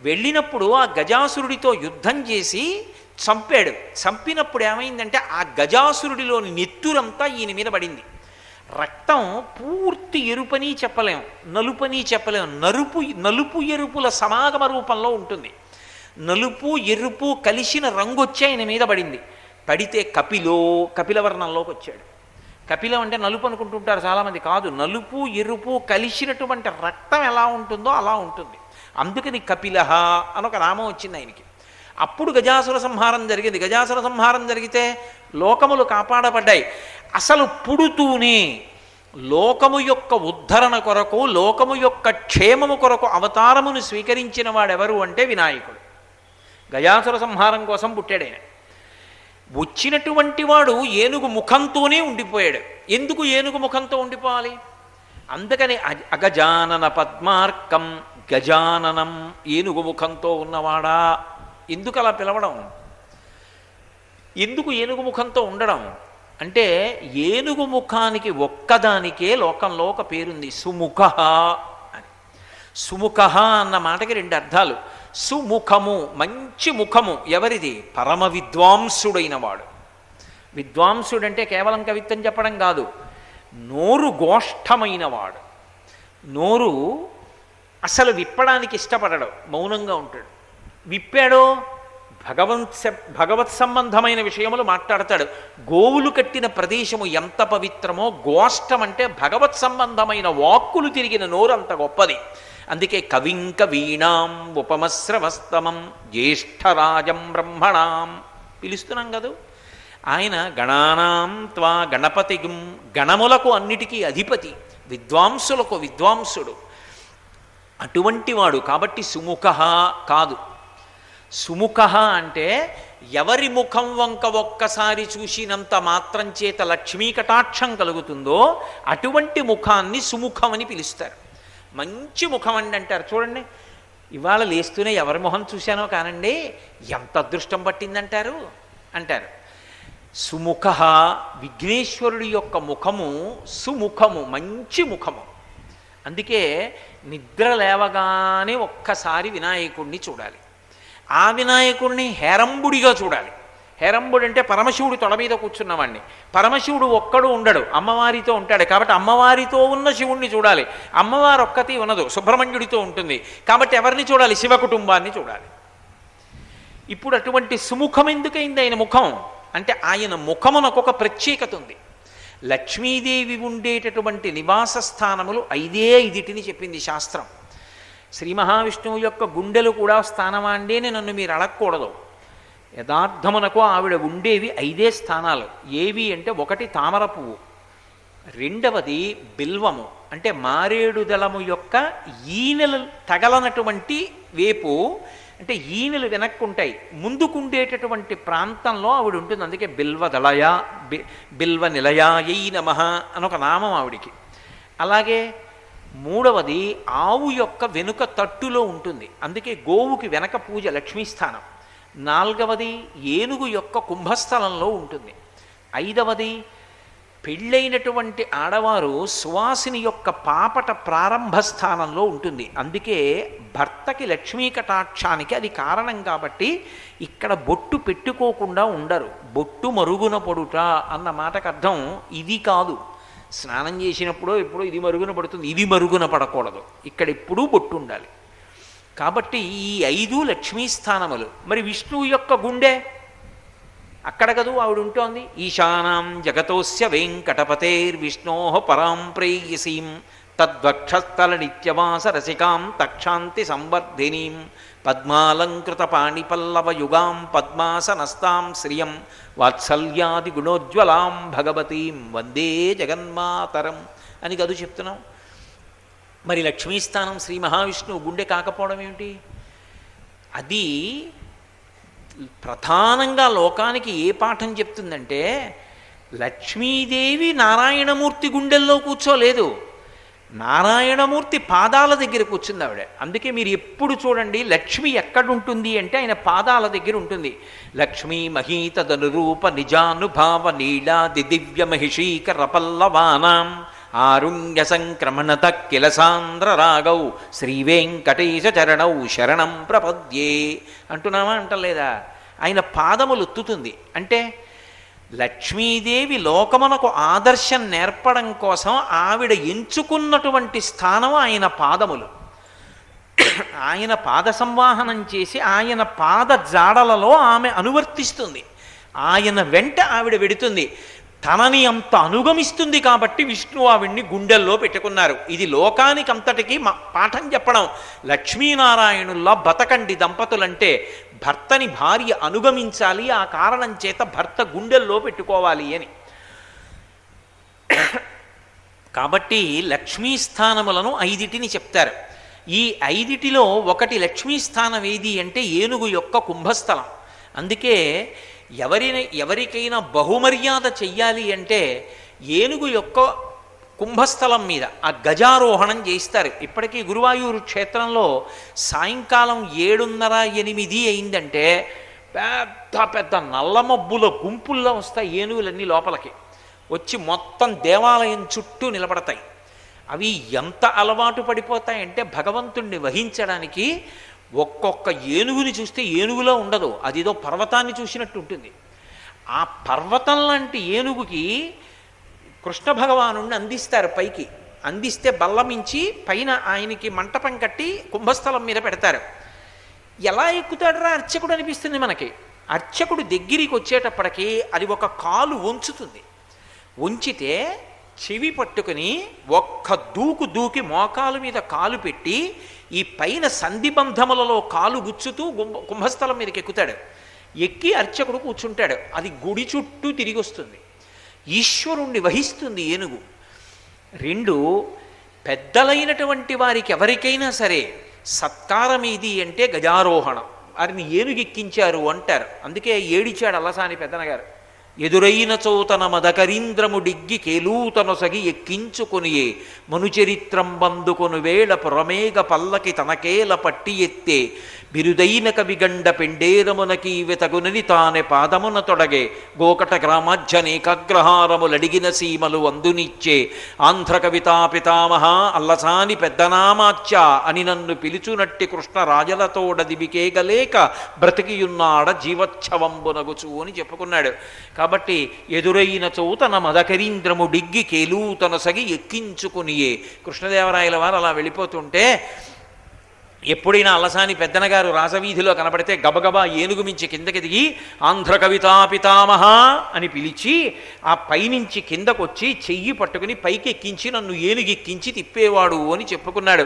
వెళ్ళినప్పుడు ఆ గజాసురుడితో యుద్ధం చేసి చంపాడు. చంపినప్పుడు ఏమైందంటే ఆ గజాసురుడిలోని నెత్తురంతా ఈయన మీద పడింది. రక్తం పూర్తి ఎరుపని చెప్పలేం, నలుపని చెప్పలేం, నలుపు ఎరుపుల సమాగమ రూపంలో ఉంటుంది. నలుపు ఎరుపు కలిసిన రంగు వచ్చి ఆయన మీద పడింది. పడితే కపిలవర్ణంలోకి వచ్చాడు. కపిలం అంటే నలుపు అనుకుంటుంటారు చాలామంది, కాదు, నలుపు ఎరుపు కలిసినటువంటి రక్తం ఎలా ఉంటుందో అలా ఉంటుంది. అందుకని కపిలహ అని ఒక నామం వచ్చింది ఆయనకి. అప్పుడు గజాసుర సంహారం జరిగింది. గజాసుర సంహారం జరిగితే లోకములు కాపాడబడ్డాయి. అసలు పుడుతూనే లోకము యొక్క ఉద్ధరణ కొరకు, లోకము యొక్క క్షేమము కొరకు అవతారమును స్వీకరించిన వాడెవరు అంటే వినాయకుడు. గజాసుర సంహారం కోసం పుట్టాడు ఆయన. వచ్చినటువంటి వాడు ఏనుగు ముఖంతోనే ఉండిపోయాడు. ఎందుకు ఏనుగు ముఖంతో ఉండిపోవాలి? అందుకని అగజానన పద్మార్కం గజాననం, ఏనుగు ముఖంతో ఉన్నవాడా. ఎందుకు అలా పిలవడం? ఎందుకు ఏనుగు ముఖంతో ఉండడం అంటే, ఏనుగు ముఖానికి ఒక్కదానికే లోకంలో ఒక పేరుంది, సుముఖ అని. సుముఖ అన్న మాటకి 2 అర్థాలు. సుముఖము, మంచి ముఖము. ఎవరిది? పరమ విద్వాంసుడైన వాడు. విద్వాంసుడంటే కేవలం కవిత్వం చెప్పడం కాదు, నోరు గోష్ఠమైన వాడు. నోరు అసలు విప్పడానికి ఇష్టపడడు, మౌనంగా ఉంటాడు. విప్పాడో భగవత్ సంబంధమైన విషయములు మాట్లాడతాడు. గోవులు కట్టిన ప్రదేశము ఎంత పవిత్రమో, గోష్టం అంటే భగవత్ సంబంధమైన వాక్కులు తిరిగిన నోరు అంత గొప్పది. అందుకే కవింక వీణాం ఉపమశ్రవస్తమం జ్యేష్ఠరాజం బ్రహ్మణాం పిలుస్తున్నాం కదా. ఆయన గణానాం త్వా గణపతిం, గణములకు అన్నిటికీ అధిపతి, విద్వాంసులకు విద్వాంసుడు, అటువంటి వాడు. కాబట్టి సుముఖ కాదు. సుముఖ అంటే ఎవరి ముఖం వంక ఒక్కసారి చూసినంత మాత్రం చేత లక్ష్మీ కటాక్షం కలుగుతుందో అటువంటి ముఖాన్ని సుముఖం అని పిలుస్తారు. మంచి ముఖం అండి అంటారు. చూడండి, ఇవాళ లేస్తూనే ఎవరి మొహం చూశానో కానండి ఎంత అదృష్టం పట్టిందంటారు అంటారు. సుముఖ, విఘ్నేశ్వరుడి యొక్క ముఖము సుముఖము, మంచి ముఖము. అందుకే నిద్ర లేవగానే ఒక్కసారి వినాయకుడిని చూడాలి. ఆ వినాయకుడిని హేరంబుడిగా చూడాలి. హేరంబుడు అంటే పరమశివుడు తొడ మీద కూర్చున్నవాడిని. పరమశివుడు ఒక్కడు ఉండడు, అమ్మవారితో ఉంటాడు. కాబట్టి అమ్మవారితో ఉన్న శివుణ్ణి చూడాలి. అమ్మవారు ఒక్కటి ఉన్నదు, సుబ్రహ్మణ్యుడితో ఉంటుంది. కాబట్టి ఎవరిని చూడాలి? శివ కుటుంబాన్ని చూడాలి. ఇప్పుడు అటువంటి సుముఖం ఎందుకైంది ఆయన ముఖం అంటే, ఆయన ముఖమునకు ఒక ప్రత్యేకత ఉంది. లక్ష్మీదేవి ఉండేటటువంటి నివాస స్థానములు 5 చెప్పింది శాస్త్రం. శ్రీ మహావిష్ణువు యొక్క గుండెలు కూడా స్థానమా అండి అని నన్ను మీరు అడగకూడదు. యథార్థమునకు ఆవిడ ఉండేవి 5 స్థానాలు. ఏవి అంటే, ఒకటి తామర పువ్వు, రెండవది బిల్వము అంటే మారేడు దళము యొక్క ఈనెలు తగలనటువంటి వేపు, అంటే ఈనెలు వెనక్కుంటాయి, ముందుకుండేటటువంటి ప్రాంతంలో ఆవిడ ఉంటుంది. అందుకే బిల్వదళయ బిల్వ నిలయాయై నమః అని ఒక నామం ఆవిడికి. అలాగే మూడవది ఆవు యొక్క వెనుక తట్టులో ఉంటుంది, అందుకే గోవుకి వెనక పూజ లక్ష్మీస్థానం. నాలుగవది ఏనుగు యొక్క కుంభస్థలంలో ఉంటుంది. ఐదవది పెళ్ళైనటువంటి ఆడవారు సువాసిని యొక్క పాపట ప్రారంభ స్థానంలో ఉంటుంది, అందుకే భర్తకి లక్ష్మీ కటాక్షానికి అది కారణం. కాబట్టి ఇక్కడ బొట్టు పెట్టుకోకుండా ఉండరు. బొట్టు మరుగున పడుట అన్న మాటకు అర్థం ఇది కాదు. స్నానం చేసినప్పుడు ఎప్పుడో ఇది మరుగున పడుతుంది, ఇది మరుగున పడకూడదు. ఇక్కడ ఎప్పుడూ బొట్టు ఉండాలి. కాబట్టి ఈ 5 లక్ష్మీ స్థానములు. మరి విష్ణువు యొక్క గుండె అక్కడ కదూ ఆవిడ ఉంటోంది. ఈశానాం జగతోస్య వెంకటపతేర్విష్ణో పరాం ప్రేయసీం తద్వక్షస్థల నిత్యవాస రసికాం తక్షాంతి సంవర్ధినీం పద్మాలంకృత పాణిపల్లవయుగాం పద్మాసనస్తాం శ్రియం వాత్సల్యాది గుణోజ్వలాం భగవతీం వందే జగన్మాతరం అని కదూ చెప్తున్నాం. మరి లక్ష్మీస్థానం శ్రీ మహావిష్ణువు గుండె కాకపోవడం ఏమిటి? అది ప్రధానంగా లోకానికి ఏ పాఠం చెప్తుందంటే, లక్ష్మీదేవి నారాయణమూర్తి గుండెల్లో కూర్చోలేదు, నారాయణమూర్తి పాదాల దగ్గర కూర్చుంది ఆవిడ. అందుకే మీరు ఎప్పుడు చూడండి లక్ష్మి ఎక్కడుంటుంది అంటే ఆయన పాదాల దగ్గర ఉంటుంది. లక్ష్మీ మహీతదనురూప నిజానుభావ నీలాది దివ్య మహిషీకర పల్లవానాం ఆరుణ్య సంక్రమణత కిల సాంద్ర రాగౌ శ్రీవేంకటేశ చరణౌ శరణం ప్రపద్యే అంటున్నామా అంటలేదా? ఆయన పాదములు ఒత్తుతుంది. అంటే లక్ష్మీదేవి లోకమునకు ఆదర్శం నేర్పడం కోసం ఆవిడ ఎంచుకున్నటువంటి స్థానం ఆయన పాదములు. ఆయన పాద సంవాహనం చేసి ఆయన పాద జాడలలో ఆమె అనువర్తిస్తుంది, ఆయన వెంట ఆవిడ వెడుతుంది, తనని అంత అనుగమిస్తుంది. కాబట్టి విష్ణువు ఆవిడ్ని గుండెల్లో పెట్టుకున్నారు. ఇది లోకానికి అంతటికీ పాఠం చెప్పడం. లక్ష్మీనారాయణుల్లా బతకండి దంపతులంటే భర్తని భార్య అనుగమించాలి, ఆ కారణం చేత భర్త గుండెల్లో పెట్టుకోవాలి అని. కాబట్టి లక్ష్మీస్థానములను 5 చెప్తారు. ఈ 5లో ఒకటి లక్ష్మీస్థానం ఏది అంటే ఏనుగు యొక్క కుంభస్థలం. అందుకే ఎవరికైనా బహుమర్యాద చెయ్యాలి అంటే ఏనుగు యొక్క కుంభస్థలం మీద ఆ గజారోహణం చేయిస్తారు. ఇప్పటికీ గురువాయూరు క్షేత్రంలో సాయంకాలం 7:30-8 అయిందంటే పెద్ద పెద్ద నల్లమబ్బుల గుంపుల్లో వస్తాయి ఏనుగులన్నీ లోపలికి వచ్చి మొత్తం దేవాలయం చుట్టూ నిలబడతాయి. అవి ఎంత అలవాటు పడిపోతాయంటే భగవంతుణ్ణి వహించడానికి ఒక్కొక్క ఏనుగుని చూస్తే ఏనుగులో ఉండదు, అదిదో పర్వతాన్ని చూసినట్టు ఉంటుంది. ఆ పర్వతం లాంటి ఏనుగుకి కృష్ణ భగవానుణ్ణి అందిస్తారు, పైకి అందిస్తే బల్లమించి పైన ఆయనకి మంటపం కట్టి కుంభస్థలం మీద పెడతారు. ఎలా ఎక్కుతాడరా అర్చకుడు అనిపిస్తుంది మనకి. అర్చకుడు దగ్గరికి వచ్చేటప్పటికి అది ఒక కాలు వంచుతుంది, వంచితే చెవి పట్టుకుని ఒక్క దూకి మోకాలు మీద కాలు పెట్టి ఈ పైన సంధిబంధములలో కాలు గుచ్చుతూ కుంభస్థలం మీదకి ఎక్కుతాడు. ఎక్కి అర్చకుడు కూర్చుంటాడు. అది గుడి చుట్టూ తిరిగి వస్తుంది, ఈశ్వరుణ్ణి వహిస్తుంది ఏనుగు. 2 పెద్దలైనటువంటి వారికి ఎవరికైనా సరే సత్కారం ఏది అంటే గజారోహణం. వారిని ఏనుగెక్కించారు అంటారు. అందుకే ఏడిచాడు అల్లసాని పెద్దనగారు. ఎదురైన చోతన మదకరీంద్రము డిగ్గి కేలూతనొసగి ఎక్కించుకొనియే మనుచరిత్రం బందుకొను వేళ పురమేగ పల్లకి తనకేల పట్టి ఎత్తే బిరుదైన కవిగండ పెండేరమునకీవె తగునని తానే పాదమున తొడగే గోకట గ్రామాధ్యనేకాగ్రహారములడిగిన సీమలు అందునిచ్చే ఆంధ్ర కవితా పితామహ అల్లసాని పెద్దనామాచ్య అని నన్ను పిలుచునట్టి కృష్ణ రాజలతోడదివికేగలేక బ్రతికియున్నాడ జీవోత్సవంబునగుచు అని చెప్పుకున్నాడు. కాబట్టి ఎదురైన చోతన మదకరీంద్రము డిగ్గి కేలూతనొసగి ఎక్కించుకునియే. కృష్ణదేవరాయల వారు అలా వెళ్ళిపోతుంటే ఎప్పుడైనా అల్లసాని పెద్దనగారు రాజవీధిలో కనపడితే గబగబా ఏనుగు మించి కిందకి దిగి ఆంధ్ర కవితా పితామహ అని పిలిచి ఆ పైనుంచి కిందకొచ్చి చెయ్యి పట్టుకుని పైకి ఎక్కించి నన్ను ఏనుగెక్కించి తిప్పేవాడు అని చెప్పుకున్నాడు.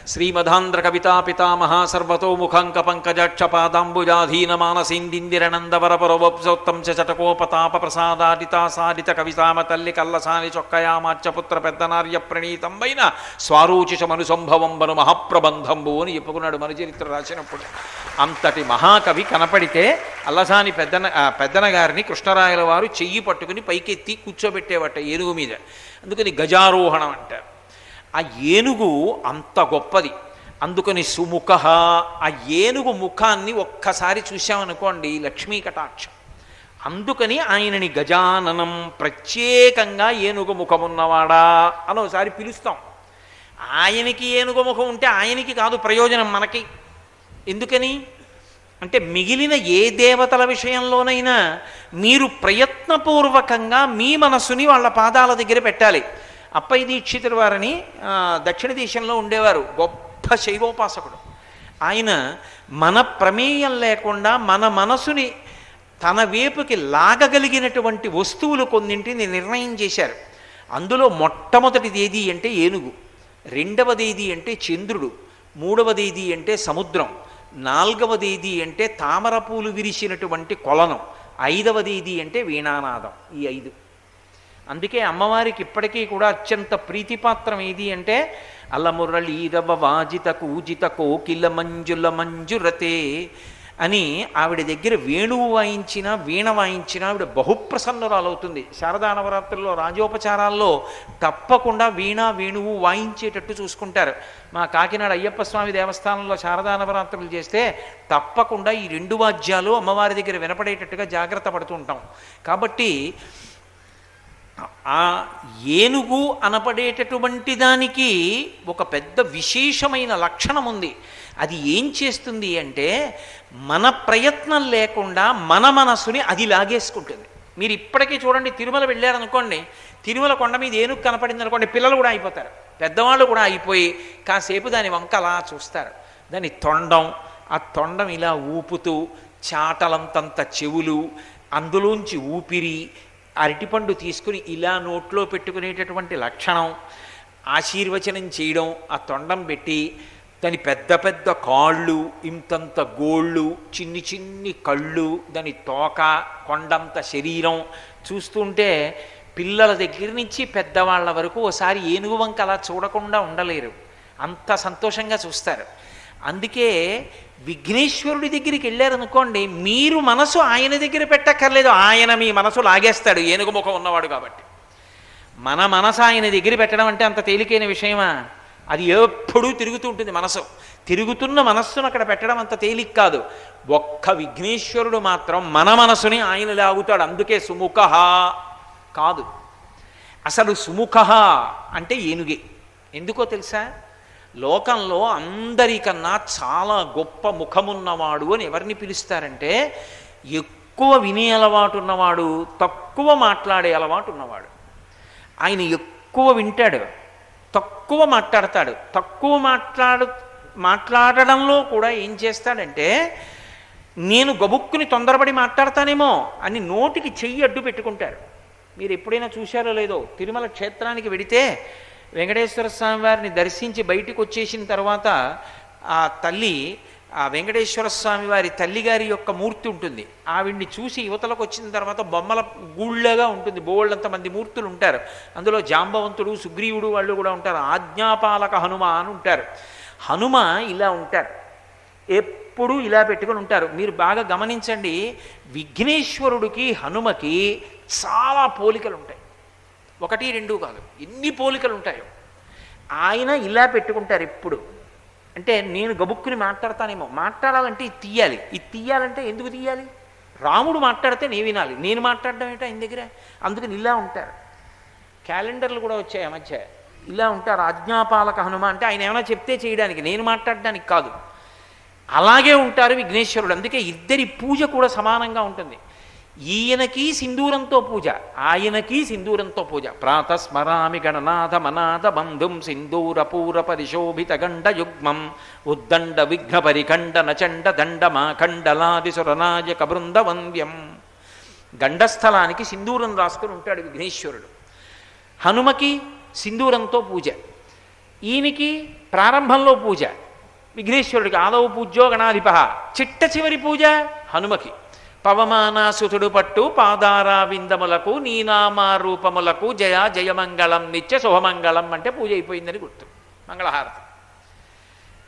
శ్రీమదాంధ్ర కవితా పితామహ సర్వతోముఖాంక పంకజాక్ష పాదాంబుజాధీన మానసేందిందిరనందవరపరవప్సోత్తం చటకోపతాప ప్రసాదాదితా సారిత కవితామ తల్లి కల్లసాని చొక్కయామార్చపుత్ర పెద్దనార్య ప్రణీతంబైన స్వారోచిషమను సంభవంబను మహాప్రబంధంబు అని చెప్పుకున్నాడు మన చరిత్ర రాసినప్పుడు. అంతటి మహాకవి కనపడితే అల్లసాని పెద్దన గారిని కృష్ణరాయల వారు చెయ్యి పట్టుకుని పైకెత్తి కూర్చోబెట్టేవట ఏనుగు మీద. అందుకని గజారోహణం అంటారు. ఆ ఏనుగు అంత గొప్పది. అందుకని సుముఖ, ఆ ఏనుగు ముఖాన్ని ఒక్కసారి చూశామనుకోండి లక్ష్మీ కటాక్షం. అందుకని ఆయనని గజాననం, ప్రత్యేకంగా ఏనుగు ముఖమున్నవాడా అని ఒకసారి పిలుస్తాం. ఆయనకి ఏనుగు ముఖం ఉంటే ఆయనకి కాదు ప్రయోజనం, మనకి. ఎందుకని అంటే మిగిలిన ఏ దేవతల విషయంలోనైనా మీరు ప్రయత్నపూర్వకంగా మీ మనస్సుని వాళ్ళ పాదాల దగ్గర పెట్టాలి. అప్పయ్య దీక్షితుల వారని దక్షిణ దేశంలో ఉండేవారు, గొప్ప శైవోపాసకుడు. ఆయన మన ప్రమేయం లేకుండా మన మనసుని తన వైపుకి లాగగలిగినటువంటి వస్తువులు కొన్నింటిని నిర్ణయం చేశారు. అందులో మొట్టమొదటిది ఏది అంటే ఏనుగు, రెండవది ఏది అంటే చంద్రుడు, మూడవది ఏది అంటే సముద్రం, నాలుగవది ఏది అంటే తామర పూలు విరిసినటువంటి కొలను, ఐదవది ఏది అంటే వీణానాదం. ఈ 5. అందుకే అమ్మవారికి ఇప్పటికీ కూడా అత్యంత ప్రీతిపాత్రం ఏది అంటే అల్లమురళీరవ వాజిత కూజిత కోకిల మంజుల మంజురతే అని ఆవిడ దగ్గర వేణువు వాయించిన వీణ వాయించిన ఆవిడ బహుప్రసన్నురాలవుతుంది. శారదా నవరాత్రుల్లో రాజోపచారాల్లో తప్పకుండా వీణ వేణువు వాయించేటట్టు చూసుకుంటారు. మా కాకినాడ అయ్యప్ప స్వామి దేవస్థానంలో శారదా నవరాత్రులు చేస్తే తప్పకుండా ఈ 2 వాద్యాలు అమ్మవారి దగ్గర వినపడేటట్టుగా జాగ్రత్త పడుతూ ఉంటాం. కాబట్టి ఆ ఏనుగు అనపడేటటువంటి దానికి ఒక పెద్ద విశేషమైన లక్షణం ఉంది. అది ఏం చేస్తుంది అంటే మన ప్రయత్నం లేకుండా మన మనసుని అది లాగేసుకుంటుంది. మీరు ఇప్పటికీ చూడండి, తిరుమల వెళ్ళారనుకోండి, తిరుమల కొండ మీద ఏనుగు కనపడింది అనుకోండి, పిల్లలు కూడా అయిపోతారు, పెద్దవాళ్ళు కూడా అయిపోయి కాసేపు దాని వంక అలా చూస్తారు. దాని తొండం, ఆ తొండం ఇలా ఊపుతూ చాటలంతంత చెవులు, అందులోంచి ఊపిరి, అరటిపండు తీసుకుని ఇలా నోట్లో పెట్టుకునేటటువంటి లక్షణం, ఆశీర్వచనం చేయడం, ఆ తొండం పెట్టి దాని పెద్ద పెద్ద కాళ్ళు, ఇంతంత గోళ్ళు, చిన్ని చిన్ని కళ్ళు, దాని తోక, కొండంత శరీరం చూస్తుంటే పిల్లల దగ్గర నుంచి పెద్దవాళ్ళ వరకు ఓసారి ఏనుగు వంక అలా చూడకుండా ఉండలేరు, అంత సంతోషంగా చూస్తారు. అందుకే విఘ్నేశ్వరుడి దగ్గరికి వెళ్ళారనుకోండి, మీరు మనసు ఆయన దగ్గర పెట్టక్కర్లేదు, ఆయన మీ మనసు లాగేస్తాడు, ఏనుగు ముఖం ఉన్నవాడు కాబట్టి. మన మనసు ఆయన దగ్గర పెట్టడం అంటే అంత తేలికైన విషయమా? అది ఎప్పుడూ తిరుగుతూ ఉంటుంది మనసు. తిరుగుతున్న మనస్సును అక్కడ పెట్టడం అంత తేలిక కాదు. ఒక్క విఘ్నేశ్వరుడు మాత్రం మన మనసుని ఆయన లాగుతాడు. అందుకే సుముఖ కాదు, అసలు సుముఖ అంటే ఏనుగే. ఎందుకో తెలుసా? లోకంలో అందరికన్నా చాలా గొప్ప ముఖమున్నవాడు అని ఎవరిని పిలుస్తారంటే ఎక్కువ వినే అలవాటు ఉన్నవాడు, తక్కువ మాట్లాడే అలవాటు ఉన్నవాడు. ఆయన ఎక్కువ వింటాడు, తక్కువ మాట్లాడతాడు. తక్కువ మాట్లాడడంలో కూడా ఏం చేస్తాడంటే నేను గబుక్కుని తొందరపడి మాట్లాడతానేమో అని నోటికి చెయ్యి అడ్డు పెట్టుకుంటారు. మీరు ఎప్పుడైనా చూశారో లేదో, తిరుమల క్షేత్రానికి వెడితే వెంకటేశ్వర స్వామి వారిని దర్శించి బయటికి వచ్చేసిన తర్వాత ఆ వెంకటేశ్వర స్వామి వారి తల్లిగారి యొక్క మూర్తి ఉంటుంది. ఆవిడ్ని చూసి యువతలకు వచ్చిన తర్వాత బొమ్మల గూళ్ళగా ఉంటుంది, బోళ్ళంత మంది మూర్తులు ఉంటారు. అందులో జాంబవంతుడు, సుగ్రీవుడు వాళ్ళు కూడా ఉంటారు. ఆజ్ఞాపాలక హనుమ అని ఉంటారు. హనుమ ఇలా ఉంటారు, ఎప్పుడూ ఇలా పెట్టుకుని ఉంటారు. మీరు బాగా గమనించండి, విఘ్నేశ్వరుడికి హనుమకి చాలా పోలికలు ఉంటాయి. 1, 2 కాదు, ఎన్ని పోలికలు ఉంటాయో. ఆయన ఇలా పెట్టుకుంటారు ఎప్పుడు. అంటే నేను గబుక్కుని మాట్లాడతానేమో, మాట్లాడాలంటే ఇది తీయాలి, ఇది తీయాలంటే ఎందుకు తీయాలి? రాముడు మాట్లాడితే నేను వినాలి, నేను మాట్లాడడం ఏంటో ఆయన దగ్గర. అందుకని ఇలా ఉంటారు. క్యాలెండర్లు కూడా వచ్చాయి ఆ మధ్య, ఇలా ఉంటారు. ఆజ్ఞాపాలక హనుమ అంటే ఆయన ఏమైనా చెప్తే చేయడానికి, నేను మాట్లాడడానికి కాదు. అలాగే ఉంటారు విఘ్నేశ్వరుడు. అందుకే ఇద్దరి పూజ కూడా సమానంగా ఉంటుంది. ఈయనకి సింధూరంతో పూజ, ఆయనకి సింధూరంతో పూజ. ప్రాతస్మరామి గణనాథ మనాథ బంధుం సింధూర పూర పరిశోభిత గండ యుగ్మం ఉద్దండ విఘ్న పరిఖండ నచండ దండ మాఖండలాది సురనాయక బృంద వంద్యం. గండస్థలానికి సింధూరం రాసుకుని ఉంటాడు విఘ్నేశ్వరుడు. హనుమకి సింధూరంతో పూజ. ఈయనకి ప్రారంభంలో పూజ విఘ్నేశ్వరుడికి ఆదవ పూజ్యో గణాధిప, చిట్ట చివరి పూజ హనుమకి. పవమానాసుతుడు పట్టు పాదారా విందములకు నీనామారూపములకు జయ జయమంగళం నిత్య శుభమంగళం అంటే పూజ అయిపోయిందని గుర్తు. మంగళహారతి.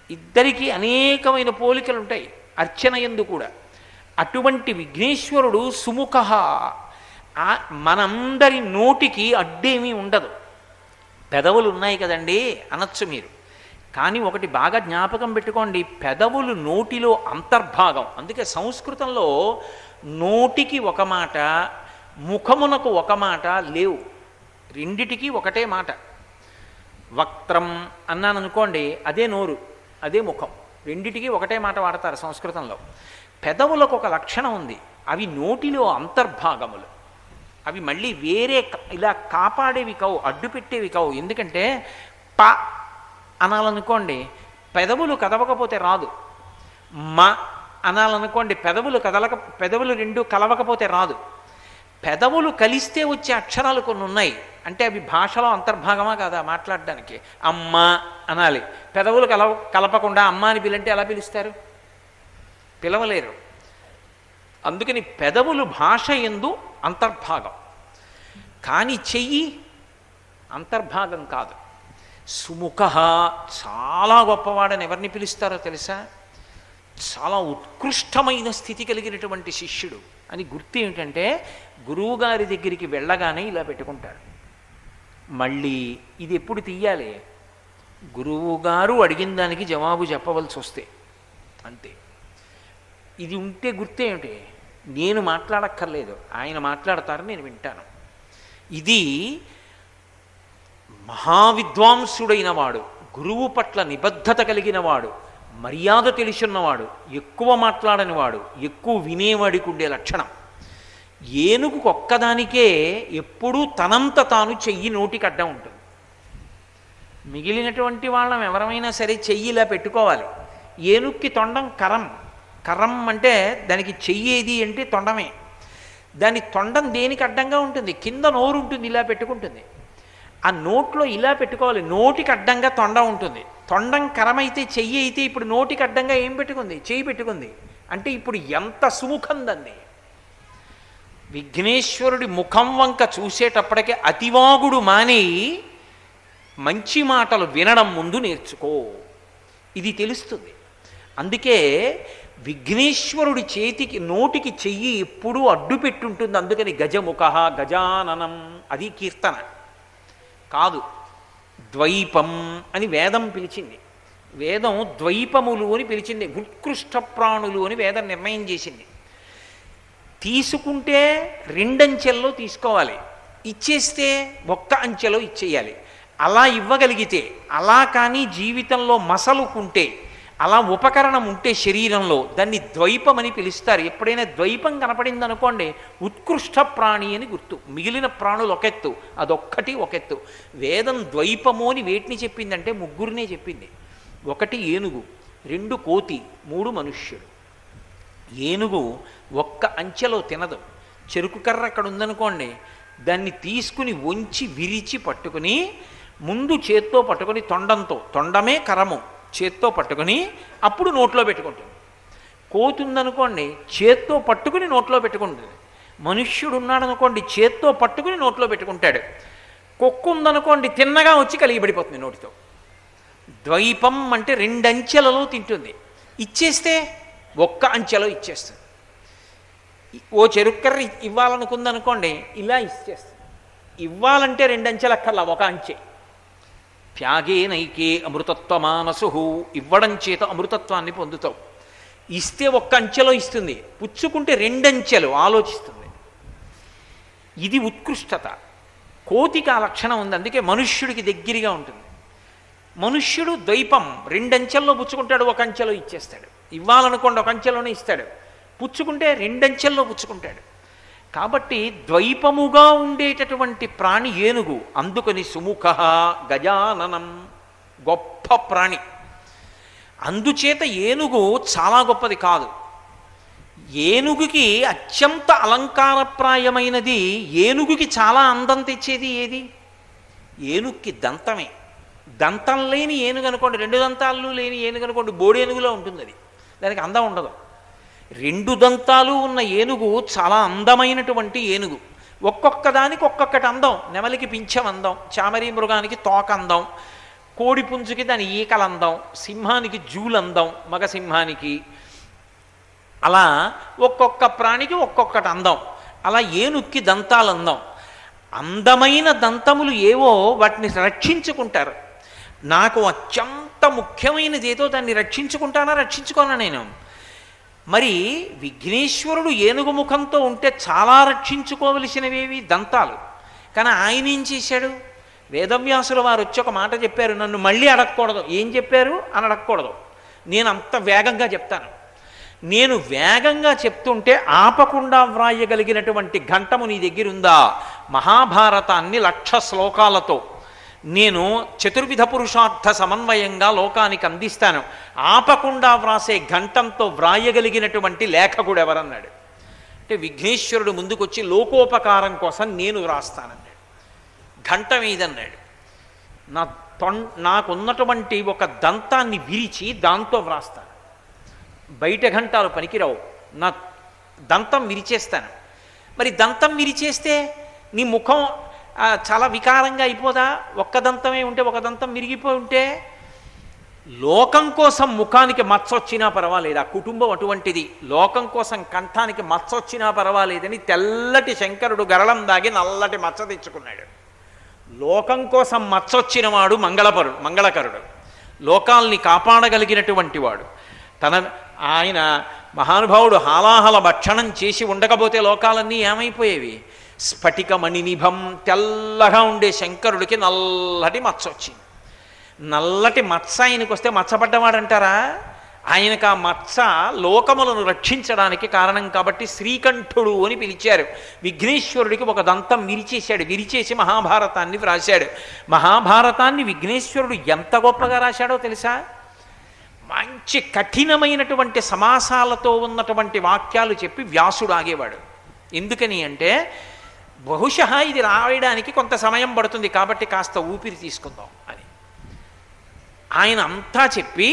ఇద్దరికీ అనేకమైన పోలికలు ఉంటాయి అర్చన యందు కూడా. అటువంటి విఘ్నేశ్వరుడు సుముఖ, మనందరి నోటికి అడ్డేమీ ఉండదు. పెదవులు ఉన్నాయి కదండి అనొచ్చు మీరు, కానీ ఒకటి బాగా జ్ఞాపకం పెట్టుకోండి, పెదవులు నోటిలో అంతర్భాగం. అందుకే సంస్కృతంలో నోటికి ఒక మాట, ముఖమునకు ఒక మాట లేవు, రెండిటికి ఒకటే మాట. వక్త్రం అన్నాను అనుకోండి, అదే నోరు, అదే ముఖం, రెండిటికి ఒకటే మాట వాడతారు సంస్కృతంలో. పెదవులకు ఒక లక్షణం ఉంది, అవి నోటిలో అంతర్భాగములు, అవి మళ్ళీ వేరే ఇలా కాపాడేవి కావు, అడ్డు పెట్టేవి కావు. ఎందుకంటే ప అనాలనుకోండి పెదవులు కదవకపోతే రాదు, మ అనాలనుకోండి పెదవులు రెండు కలవకపోతే రాదు. పెదవులు కలిస్తే వచ్చే అక్షరాలు కొన్ని ఉన్నాయి, అంటే అవి భాషలో అంతర్భాగమా కాదా మాట్లాడడానికి. అమ్మ అనాలి, పెదవులు కలపకుండా అమ్మ అని పిలంటే ఎలా పిలుస్తారు? పిలవలేరు. అందుకని పెదవులు భాష యందు అంతర్భాగం, కానీ చెయ్యి అంతర్భాగం కాదు. సుముఖ, చాలా గొప్పవాడని ఎవరిని పిలుస్తారో తెలుసా? చాలా ఉత్కృష్టమైన స్థితి కలిగినటువంటి శిష్యుడు అని గుర్తు ఏమిటంటే, గురువుగారి దగ్గరికి వెళ్ళగానే ఇలా పెట్టుకుంటాడు. మళ్ళీ ఇది ఎప్పుడు తీయాలి? గురువుగారు అడిగిన దానికి జవాబు చెప్పవలసి వస్తే అంతే. ఇది ఉంటే గుర్తేమిటి? నేను మాట్లాడక్కర్లేదు, ఆయన మాట్లాడతారు, నేను వింటాను. ఇది మహావిద్వాంసుడైన వాడు, గురువు పట్ల నిబద్ధత కలిగిన వాడు, మర్యాద తెలిసిన్నవాడు, ఎక్కువ మాట్లాడని వాడు, ఎక్కువ వినేవాడికి ఉండే లక్షణం. ఏనుగుకు ఒక్కదానికే ఎప్పుడూ తనంత తాను చెయ్యి నోటికి అడ్డం ఉంటుంది. మిగిలినటువంటి వాళ్ళం ఎవరమైనా సరే చెయ్యి ఇలా పెట్టుకోవాలి. ఏనుగుకి తొండం కరం, కరం అంటే దానికి చెయ్యేది అంటే తొండమే. దాని తొండం దేనికి అడ్డంగా ఉంటుంది? కింద నోరు ఉంటుంది, ఇలా పెట్టుకుంటుంది. ఆ నోట్లో ఇలా పెట్టుకోవాలి, నోటికి అడ్డంగా తొండం ఉంటుంది. తొండం కరమైతే చెయ్యి అయితే ఇప్పుడు నోటికి అడ్డంగా ఏం పెట్టుకుంది? చెయ్యి పెట్టుకుంది. అంటే ఇప్పుడు ఎంత సుముఖం దంది. విఘ్నేశ్వరుడి ముఖం వంక చూసేటప్పటికే అతివాగుడు మాని మంచి మాటలు వినడం ముందు నేర్చుకో, ఇది తెలుస్తుంది. అందుకే విఘ్నేశ్వరుడి చేతికి నోటికి చెయ్యి ఎప్పుడూ అడ్డు పెట్టుంటుంది. అందుకని గజముఖ గజాననం, అది కీర్తన కాదు, ద్వైపం అని వేదం పిలిచింది. వేదం ద్వైపములు అని పిలిచింది, ఉత్కృష్ట ప్రాణులు అని వేదం నిర్ణయం చేసింది. తీసుకుంటే రెండంచెల్లో తీసుకోవాలి, ఇచ్చేస్తే ఒక్క అంచెలో ఇచ్చేయాలి. అలా ఇవ్వగలిగితే, అలా కానీ జీవితంలో మసలుకుంటే, అలా ఉపకరణం ఉంటే శరీరంలో, దాన్ని ద్వైపం అని పిలుస్తారు. ఎప్పుడైనా ద్వైపం కనపడింది అనుకోండి, ఉత్కృష్ట ప్రాణి అని గుర్తు. మిగిలిన ప్రాణులు ఒకెత్తు, అదొక్కటి ఒకెత్తు. వేదం ద్వైపము అని వేటిని చెప్పిందంటే ముగ్గురినే చెప్పింది. ఒకటి ఏనుగు, రెండు కోతి, మూడు మనుష్యుడు. ఏనుగు ఒక్క అంచెలో తినదు. చెరుకు కర్ర అక్కడ ఉందనుకోండి, దాన్ని తీసుకుని వంచి విరిచి పట్టుకుని ముందు చేత్తో పట్టుకొని తొండంతో, తొండమే కరము, చేత్తో పట్టుకొని అప్పుడు నోట్లో పెట్టుకుంటుంది. కోతి ఉందనుకోండి, చేత్తో పట్టుకుని నోట్లో పెట్టుకుంటుంది. మనుష్యుడు ఉన్నాడనుకోండి, చేత్తో పట్టుకుని నోట్లో పెట్టుకుంటాడు. కుక్క ఉందనుకోండి, తిన్నగా వచ్చి కలిగిపడిపోతుంది నోటితో. ద్వైపం అంటే రెండంచెలలో తింటుంది, ఇచ్చేస్తే ఒక్క అంచెలో ఇచ్చేస్తుంది. ఓ చెరుక్కర్ర ఇవ్వాలనుకుందనుకోండి, ఇలా ఇచ్చేస్తుంది. ఇవ్వాలంటే రెండంచెలు అక్కర్లా, ఒక అంచె. త్యాగే నైకే అమృతత్వమానసు, ఇవ్వడం చేత అమృతత్వాన్ని పొందుతావు. ఇస్తే ఒక్క అంచెలో ఇస్తుంది, పుచ్చుకుంటే రెండంచెలు ఆలోచిస్తుంది. ఇది ఉత్కృష్టత. కోతికి ఆ లక్షణం ఉంది, అందుకే మనుష్యుడికి దగ్గరగా ఉంటుంది. మనుష్యుడు ద్వైపం, రెండంచెల్లో పుచ్చుకుంటాడు, ఒక అంచెలో ఇచ్చేస్తాడు. ఇవ్వాలనుకోండి ఒక అంచెలోనే ఇస్తాడు, పుచ్చుకుంటే రెండంచెల్లో పుచ్చుకుంటాడు. కాబట్టి ద్వైపముగా ఉండేటటువంటి ప్రాణి ఏనుగు. అందుకని సుముఖ గజాననం, గొప్ప ప్రాణి. అందుచేత ఏనుగు చాలా గొప్పది కాదు. ఏనుగుకి అత్యంత అలంకారప్రాయమైనది, ఏనుగుకి చాలా అందం తెచ్చేది ఏది? ఏనుగుకి దంతమే. దంతం లేని ఏనుగు అనుకోండి, రెండు దంతాలు లేని ఏనుగు అనుకోండి, బోడి ఏనుగులో ఉంటుంది అది, దానికి అందం ఉండదు. రెండు దంతాలు ఉన్న ఏనుగు చాలా అందమైనటువంటి ఏనుగు. ఒక్కొక్క దానికి ఒక్కొక్కటి అందం. నెమలికి పింఛం అందం, చామరీ మృగానికి తోక అందం, కోడి పుంజుకి దాని ఈకల అందం, సింహానికి జూలందం, మగ సింహానికి. అలా ఒక్కొక్క ప్రాణికి ఒక్కొక్కటి అందం. అలా ఏనుక్కి దంతాలు అందం. అందమైన దంతములు ఏవో వాటిని రక్షించుకుంటారు. నాకు అత్యంత ముఖ్యమైనది ఏదో దాన్ని రక్షించుకుంటానా రక్షించుకోనా నేను? మరి విఘ్నేశ్వరుడు ఏనుగు ముఖంతో ఉంటే చాలా రక్షించుకోవలసినవేవి దంతాలు. కానీ ఆయన ఏం చేశాడు? వేదవ్యాసుల వారు వచ్చి ఒక మాట చెప్పారు, నన్ను మళ్ళీ అడగకూడదు. ఏం చెప్పారు అని అడగకూడదు, నేను అంత వేగంగా చెప్తాను. నేను వేగంగా చెప్తుంటే ఆపకుండా వ్రాయగలిగినటువంటి ఘంటము నీ దగ్గర ఉందా? మహాభారతాన్ని 1,00,000 శ్లోకాలతో నేను చతుర్విధ పురుషార్థ సమన్వయంగా లోకానికి అందిస్తాను. ఆపకుండా వ్రాసే ఘంటంతో వ్రాయగలిగినటువంటి లేఖకుడు ఎవరన్నాడు అంటే విఘ్నేశ్వరుడు ముందుకొచ్చి లోకోపకారం కోసం నేను వ్రాస్తానన్నాడు. ఘంటం ఏదన్నాడు? నాకున్నటువంటి ఒక దంతాన్ని విరిచి దాంతో వ్రాస్తాను. బయట ఘంటాలు పనికిరావు, నా దంతం విరిచేస్తాను. మరి దంతం విరిచేస్తే నీ ముఖం చాలా వికారంగా అయిపోదా? ఒక్క దంతమే ఉంటే, ఒక దంతం విరిగిపోయి ఉంటే లోకం కోసం ముఖానికి మచ్చ వచ్చినా పర్వాలేదు. ఆ కుటుంబం అటువంటిది. లోకం కోసం కంఠానికి మచ్చ వచ్చినా పర్వాలేదని తెల్లటి శంకరుడు గరళం దాగి నల్లటి మచ్చ తెచ్చుకున్నాడు. లోకం కోసం మచ్చ వచ్చిన వాడు మంగళకరుడు, లోకాల్ని కాపాడగలిగినటువంటి వాడు. ఆయన మహానుభావుడు హాలాహల భక్షణం చేసి ఉండకపోతే లోకాలన్నీ ఏమైపోయేవి? స్ఫటికమణినిభం, తెల్లగా ఉండే శంకరుడికి నల్లటి మచ్చ వచ్చింది. నల్లటి మచ్చ ఆయనకు వస్తే మచ్చపడ్డవాడంటారా? ఆయనకు ఆ మచ్చ లోకములను రక్షించడానికి కారణం కాబట్టి శ్రీకంఠుడు అని పిలిచారు. విఘ్నేశ్వరుడికి ఒక దంతం విరిచేశాడు. విరిచేసి మహాభారతాన్ని వ్రాశాడు. మహాభారతాన్ని విఘ్నేశ్వరుడు ఎంత గొప్పగా రాశాడో తెలుసా? మంచి కఠినమైనటువంటి సమాసాలతో ఉన్నటువంటి వాక్యాలు చెప్పి వ్యాసుడు ఆగేవాడు. ఎందుకని అంటే బహుశः ఇది రాయడానికి కొంత సమయం పడుతుంది కాబట్టి కాస్త ఊపిరి తీసుకుందాం అని. ఆయన అంతా చెప్పి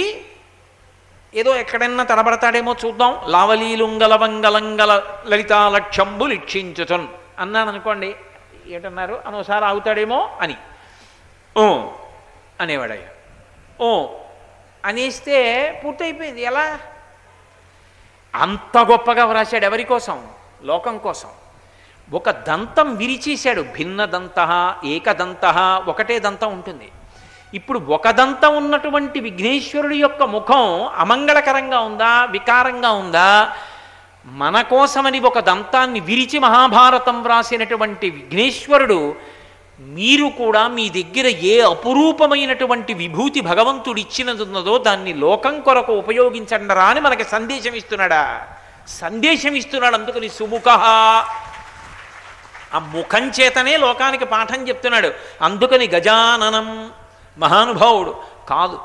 ఏదో ఎక్కడన్నా తడబడతాడేమో చూద్దాం, లావలీలుంగలవంగలంగల లలితాలక్షంబు లిక్షించుచన్ అన్నాను అనుకోండి, ఏంటన్నారు అనోసారి ఆగుతాడేమో అని ఓ అనేవాడయ్య. ఓ అనేస్తే పూర్తయిపోయింది. ఎలా? అంత గొప్పగా వ్రాశాడు. ఎవరి కోసం? లోకం కోసం. ఒక దంతం విరిచేశాడు. భిన్న దంత, ఏకదంత, ఒకటే దంతం ఉంటుంది. ఇప్పుడు ఒక దంతం ఉన్నటువంటి విఘ్నేశ్వరుడి యొక్క ముఖం అమంగళకరంగా ఉందా, వికారంగా ఉందా? మన కోసమని ఒక దంతాన్ని విరిచి మహాభారతం వ్రాసినటువంటి విఘ్నేశ్వరుడు, మీరు కూడా మీ దగ్గర ఏ అపురూపమైనటువంటి విభూతి భగవంతుడు ఇచ్చినదున్నదో దాన్ని లోకం కొరకు ఉపయోగించండరా అని మనకి సందేశం ఇస్తున్నాడా? సందేశం ఇస్తున్నాడు. అందుకని సుముఖ, ఆ ముఖం చేతనే లోకానికి పాఠం చెప్తున్నాడు. అందుకని గజాననం మహానుభావుడు కాదు.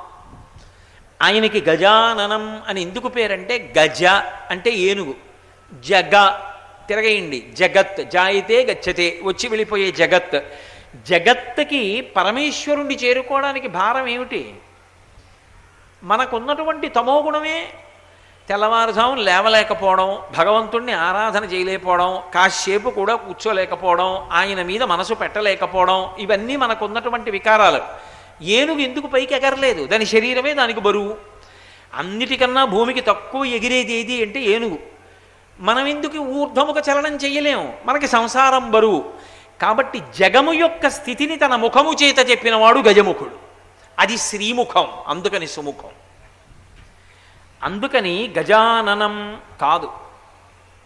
ఆయనకి గజాననం అని ఎందుకు పేరంటే గజ అంటే ఏనుగు, జగ తిరగేయండి, జగత్ జాయితే గచ్చతే వచ్చి వెళ్ళిపోయే జగత్. జగత్తుకి పరమేశ్వరుణ్ణి చేరుకోవడానికి భారం ఏమిటి? మనకున్నటువంటి తమోగుణమే. తెల్లవారుజామున లేవలేకపోవడం, భగవంతుణ్ణి ఆరాధన చేయలేకపోవడం, కాసేపు కూడా కూర్చోలేకపోవడం, ఆయన మీద మనసు పెట్టలేకపోవడం, ఇవన్నీ మనకున్నటువంటి వికారాలు. ఏనుగు ఎందుకు పైకి ఎగరలేదు? దాని శరీరమే దానికి బరువు. అన్నిటికన్నా భూమికి తక్కువ ఎగిరేది ఏది అంటే ఏనుగు. మనం ఎందుకు ఊర్ధ్వముఖ చలనం చెయ్యలేము? మనకి సంసారం బరువు. కాబట్టి జగము యొక్క స్థితిని తన ముఖము చేత చెప్పినవాడు గజముఖుడు. అది శ్రీముఖం, అందుకని సుముఖం. అందుకని గజాననం కాదు.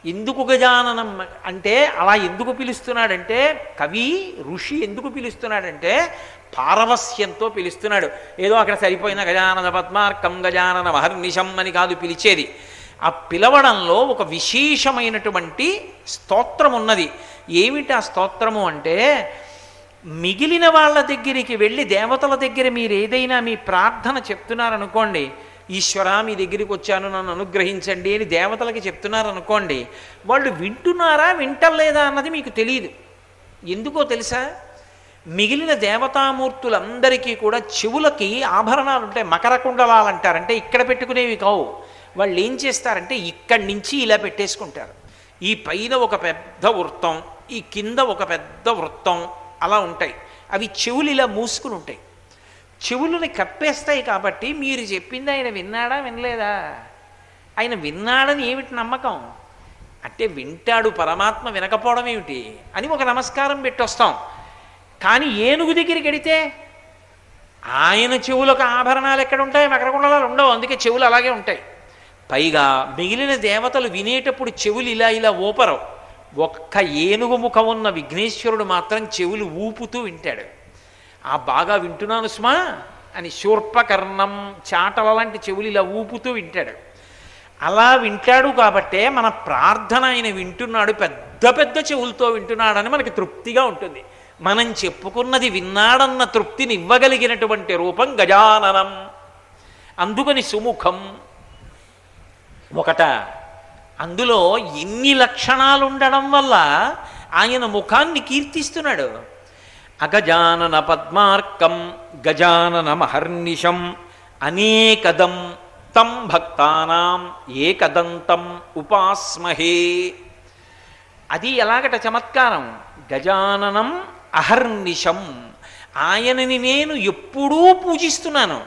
ఎందుకు గజాననం అంటే అలా ఎందుకు పిలుస్తున్నాడంటే, కవి ఋషి ఎందుకు పిలుస్తున్నాడంటే పారవస్యంతో పిలుస్తున్నాడు. ఏదో అక్కడ సరిపోయిన గజానన పద్మార్కం గజానన మహర్నిశం అని కాదు పిలిచేది. ఆ పిలవడంలో ఒక విశేషమైనటువంటి స్తోత్రం ఉన్నది. ఏమిటి ఆ స్తోత్రము అంటే, మిగిలిన వాళ్ళ దగ్గరికి వెళ్ళి దేవతల దగ్గర మీరు ఏదైనా మీ ప్రార్థన చెప్తున్నారనుకోండి, ఈశ్వరా మీ దగ్గరికి వచ్చాను నన్ను అనుగ్రహించండి అని దేవతలకి చెప్తున్నారనుకోండి, వాళ్ళు వింటున్నారా వింటలేదా అన్నది మీకు తెలియదు. ఎందుకో తెలుసా? మిగిలిన దేవతామూర్తులందరికీ కూడా చెవులకి ఆభరణాలు ఉంటాయి, మకర కుండలాలు అంటారంటే ఇక్కడ పెట్టుకునేవి కావు. వాళ్ళు ఏం చేస్తారంటే ఇక్కడి నుంచి ఇలా పెట్టేసుకుంటారు. ఈ పైన ఒక పెద్ద వృత్తం, ఈ కింద ఒక పెద్ద వృత్తం అలా ఉంటాయి. అవి చెవులు ఇలా మూసుకుని ఉంటాయి. చెవులని కప్పేస్తాయి. కాబట్టి మీరు చెప్పింది ఆయన విన్నాడా వినలేదా? ఆయన విన్నాడని ఏమిటి నమ్మకం? అంటే వింటాడు పరమాత్మ, వినకపోవడం ఏమిటి అని ఒక నమస్కారం పెట్టొస్తాం. కానీ ఏనుగు దగ్గరికి వెడితే ఆయన చెవులకు ఆభరణాలు ఎక్కడ ఉంటాయి? మకరకుండలాలు ఉండవు, అందుకే చెవులు అలాగే ఉంటాయి. పైగా మిగిలిన దేవతలు వినేటప్పుడు చెవులు ఇలా ఇలా ఊపరు. ఒక్క ఏనుగు ముఖం ఉన్న విఘ్నేశ్వరుడు మాత్రం చెవులు ఊపుతూ వింటాడు. ఆ బాగా వింటున్నాను సుమా అని శూర్పకర్ణం చాటల లాంటి చెవులు ఇలా ఊపుతూ వింటాడు. అలా వింటాడు కాబట్టే మన ప్రార్థన ఆయన వింటున్నాడు, పెద్ద పెద్ద చెవులతో వింటున్నాడని మనకి తృప్తిగా ఉంటుంది. మనం చెప్పుకున్నది విన్నాడన్న తృప్తిని ఇవ్వగలిగినటువంటి రూపం గజాననం. అందుకని సుముఖం ఒకట. అందులో ఎన్ని లక్షణాలు ఉండడం వల్ల ఆయన ముఖాన్ని కీర్తిస్తున్నాడు. అగజానన పద్మార్కం గజానన మహర్నిశం అనేకదం తం భక్తానాం ఏకదంతం ఉపాస్మహే. అది ఎలాగట చమత్కారం. గజాననం అహర్నిశం, ఆయనని నేను ఎప్పుడూ పూజిస్తున్నాను.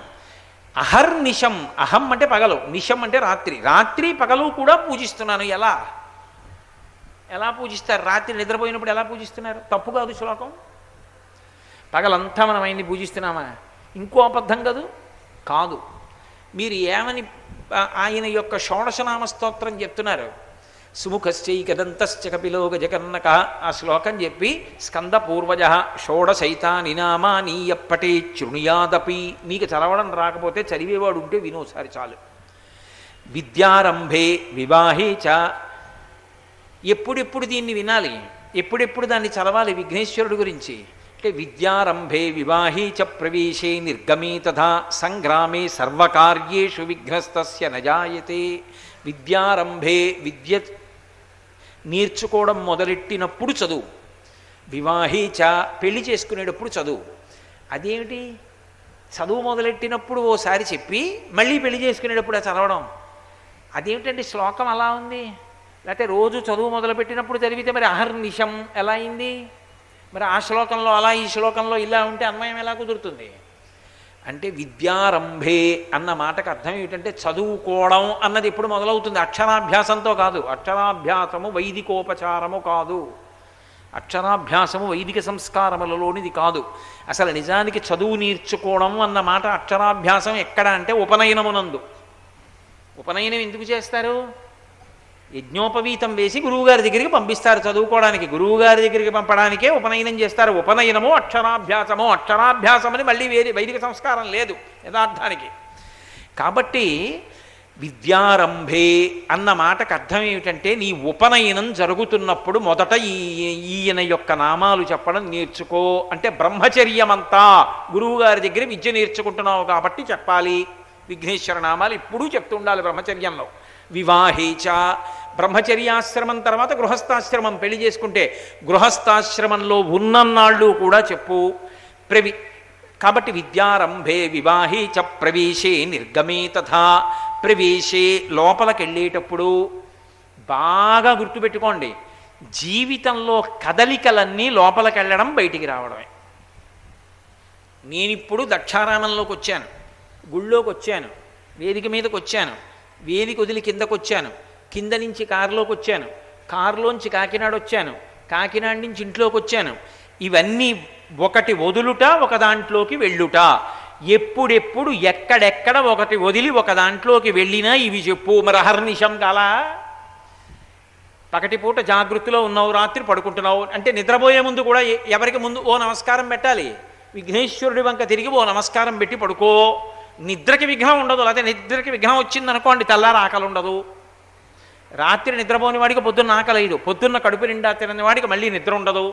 అహర్నిశం, అహం అంటే పగలు, నిశం అంటే రాత్రి, రాత్రి పగలు కూడా పూజిస్తున్నాను. ఎలా ఎలా పూజిస్తారు? రాత్రి నిద్రపోయినప్పుడు ఎలా పూజిస్తున్నారు? తప్పు కాదు శ్లోకం. పగలంతా మనం ఆయన్ని పూజిస్తున్నామా? ఇంకో అబద్ధం కాదు కాదు. మీరు ఏమని ఆయన యొక్క షోడశనామ స్తోత్రం చెప్తున్నారు? సుముఖశ్చైకదంతశ్చ కపిలో గజకర్ణక, ఆ శ్లోకం చెప్పి స్కంద పూర్వజ షోడశైతాని నామాని ఎప్పటి శృణుయాదపి. మీకు చదవడం రాకపోతే చదివేవాడు ఉంటే వినోసారి చాలు. విద్యారంభే వివాహే చ, ఎప్పుడెప్పుడు దీన్ని వినాలి, ఎప్పుడెప్పుడు దాన్ని చదవాలి విఘ్నేశ్వరుడు గురించి అంటే విద్యారంభే వివాహే చ ప్రవేశే నిర్గమే తథా సంగ్రామే సర్వకార్యేషు విఘ్నస్తస్య నజాయతే. విద్యారంభే, విద్య నేర్చుకోవడం మొదలెట్టినప్పుడు చదువు. వివాహే చ, పెళ్లి చేసుకునేటప్పుడు చదువు. అదేమిటి? చదువు మొదలెట్టినప్పుడు ఓసారి చెప్పి మళ్ళీ పెళ్లి చేసుకునేటప్పుడు చదవడం అదేమిటండి? శ్లోకం అలా ఉంది. లేకపోతే రోజు చదువు మొదలుపెట్టినప్పుడు చదివితే మరి అహర్నిశం ఎలా అయింది? మరి ఆ శ్లోకంలో అలా ఈ శ్లోకంలో ఇలా ఉంటే అన్వయం ఎలా కుదురుతుంది? అంటే విద్యారంభే అన్న మాటకు అర్థం ఏమిటంటే చదువుకోవడం అన్నది ఎప్పుడు మొదలవుతుంది? అక్షరాభ్యాసంతో కాదు. అక్షరాభ్యాసము వైదికోపచారము కాదు. అక్షరాభ్యాసము వైదిక సంస్కారములలోనిది కాదు. అసలు నిజానికి చదువు నేర్చుకోవడం అన్న మాట అక్షరాభ్యాసం ఎక్కడ అంటే ఉపనయనమునందు. ఉపనయనం ఎందుకు చేస్తారు? యజ్ఞోపవీతం వేసి గురువుగారి దగ్గరికి పంపిస్తారు చదువుకోవడానికి. గురువుగారి దగ్గరికి పంపడానికే ఉపనయనం చేస్తారు. ఉపనయనము అక్షరాభ్యాసము, అక్షరాభ్యాసమని మళ్ళీ వేరే వైదిక సంస్కారం లేదు యథార్థానికి. కాబట్టి విద్యారంభే అన్న మాటకు అర్థం ఏమిటంటే నీ ఉపనయనం జరుగుతున్నప్పుడు మొదట ఈయన యొక్క నామాలు చెప్పడం నేర్చుకో. అంటే బ్రహ్మచర్యమంతా గురువుగారి దగ్గర విద్య నేర్చుకుంటున్నావు కాబట్టి చెప్పాలి. విఘ్నేశ్వర నామాలు ఇప్పుడు చెప్తూ ఉండాలి బ్రహ్మచర్యంలో. వివాహేచ, బ్రహ్మచర్యాశ్రమం తర్వాత గృహస్థాశ్రమం, పెళ్లి చేసుకుంటే గృహస్థాశ్రమంలో ఉన్నన్నాళ్ళు కూడా చెప్పు. కాబట్టి విద్యారంభే వివాహే చ ప్రవేశే నిర్గమే తథా. ప్రవేశే, లోపలికెళ్ళేటప్పుడు బాగా గుర్తుపెట్టుకోండి, జీవితంలో కదలికలన్నీ లోపలికెళ్ళడం బయటికి రావడమే. నేనిప్పుడు దక్షారామంలోకి వచ్చాను, గుళ్ళోకి వచ్చాను, వేదిక మీదకి వచ్చాను, వేదిక వదిలి కిందకు వచ్చాను, కింద నుంచి కారులోకి వచ్చాను, కారులోంచి కాకినాడ వచ్చాను, కాకినాడ నుంచి ఇంట్లోకి వచ్చాను. ఇవన్నీ ఒకటి వదులుట, ఒక దాంట్లోకి వెళ్ళుట. ఎప్పుడెప్పుడు ఎక్కడెక్కడ ఒకటి వదిలి ఒక దాంట్లోకి వెళ్ళినా ఇవి చెప్పు. మరి అహర్నిశం కాలా? పగటిపూట జాగృతిలో ఉన్నావు, రాత్రి పడుకుంటున్నావు అంటే నిద్రపోయే ముందు కూడా ఎవరికి ముందు ఓ నమస్కారం పెట్టాలి. విఘ్నేశ్వరుడి వంక తిరిగి ఓ నమస్కారం పెట్టి పడుకో. నిద్రకి విఘ్నం ఉండదు. లేకపోతే నిద్రకి విఘ్నం వచ్చిందనుకోండి తెల్లారి ఆకలి ఉండదు. రాత్రి నిద్రపోని వాడికి పొద్దున్న ఆకలేదు, పొద్దున్న కడుపు నిండా తినని వాడికి మళ్ళీ నిద్ర ఉండదు.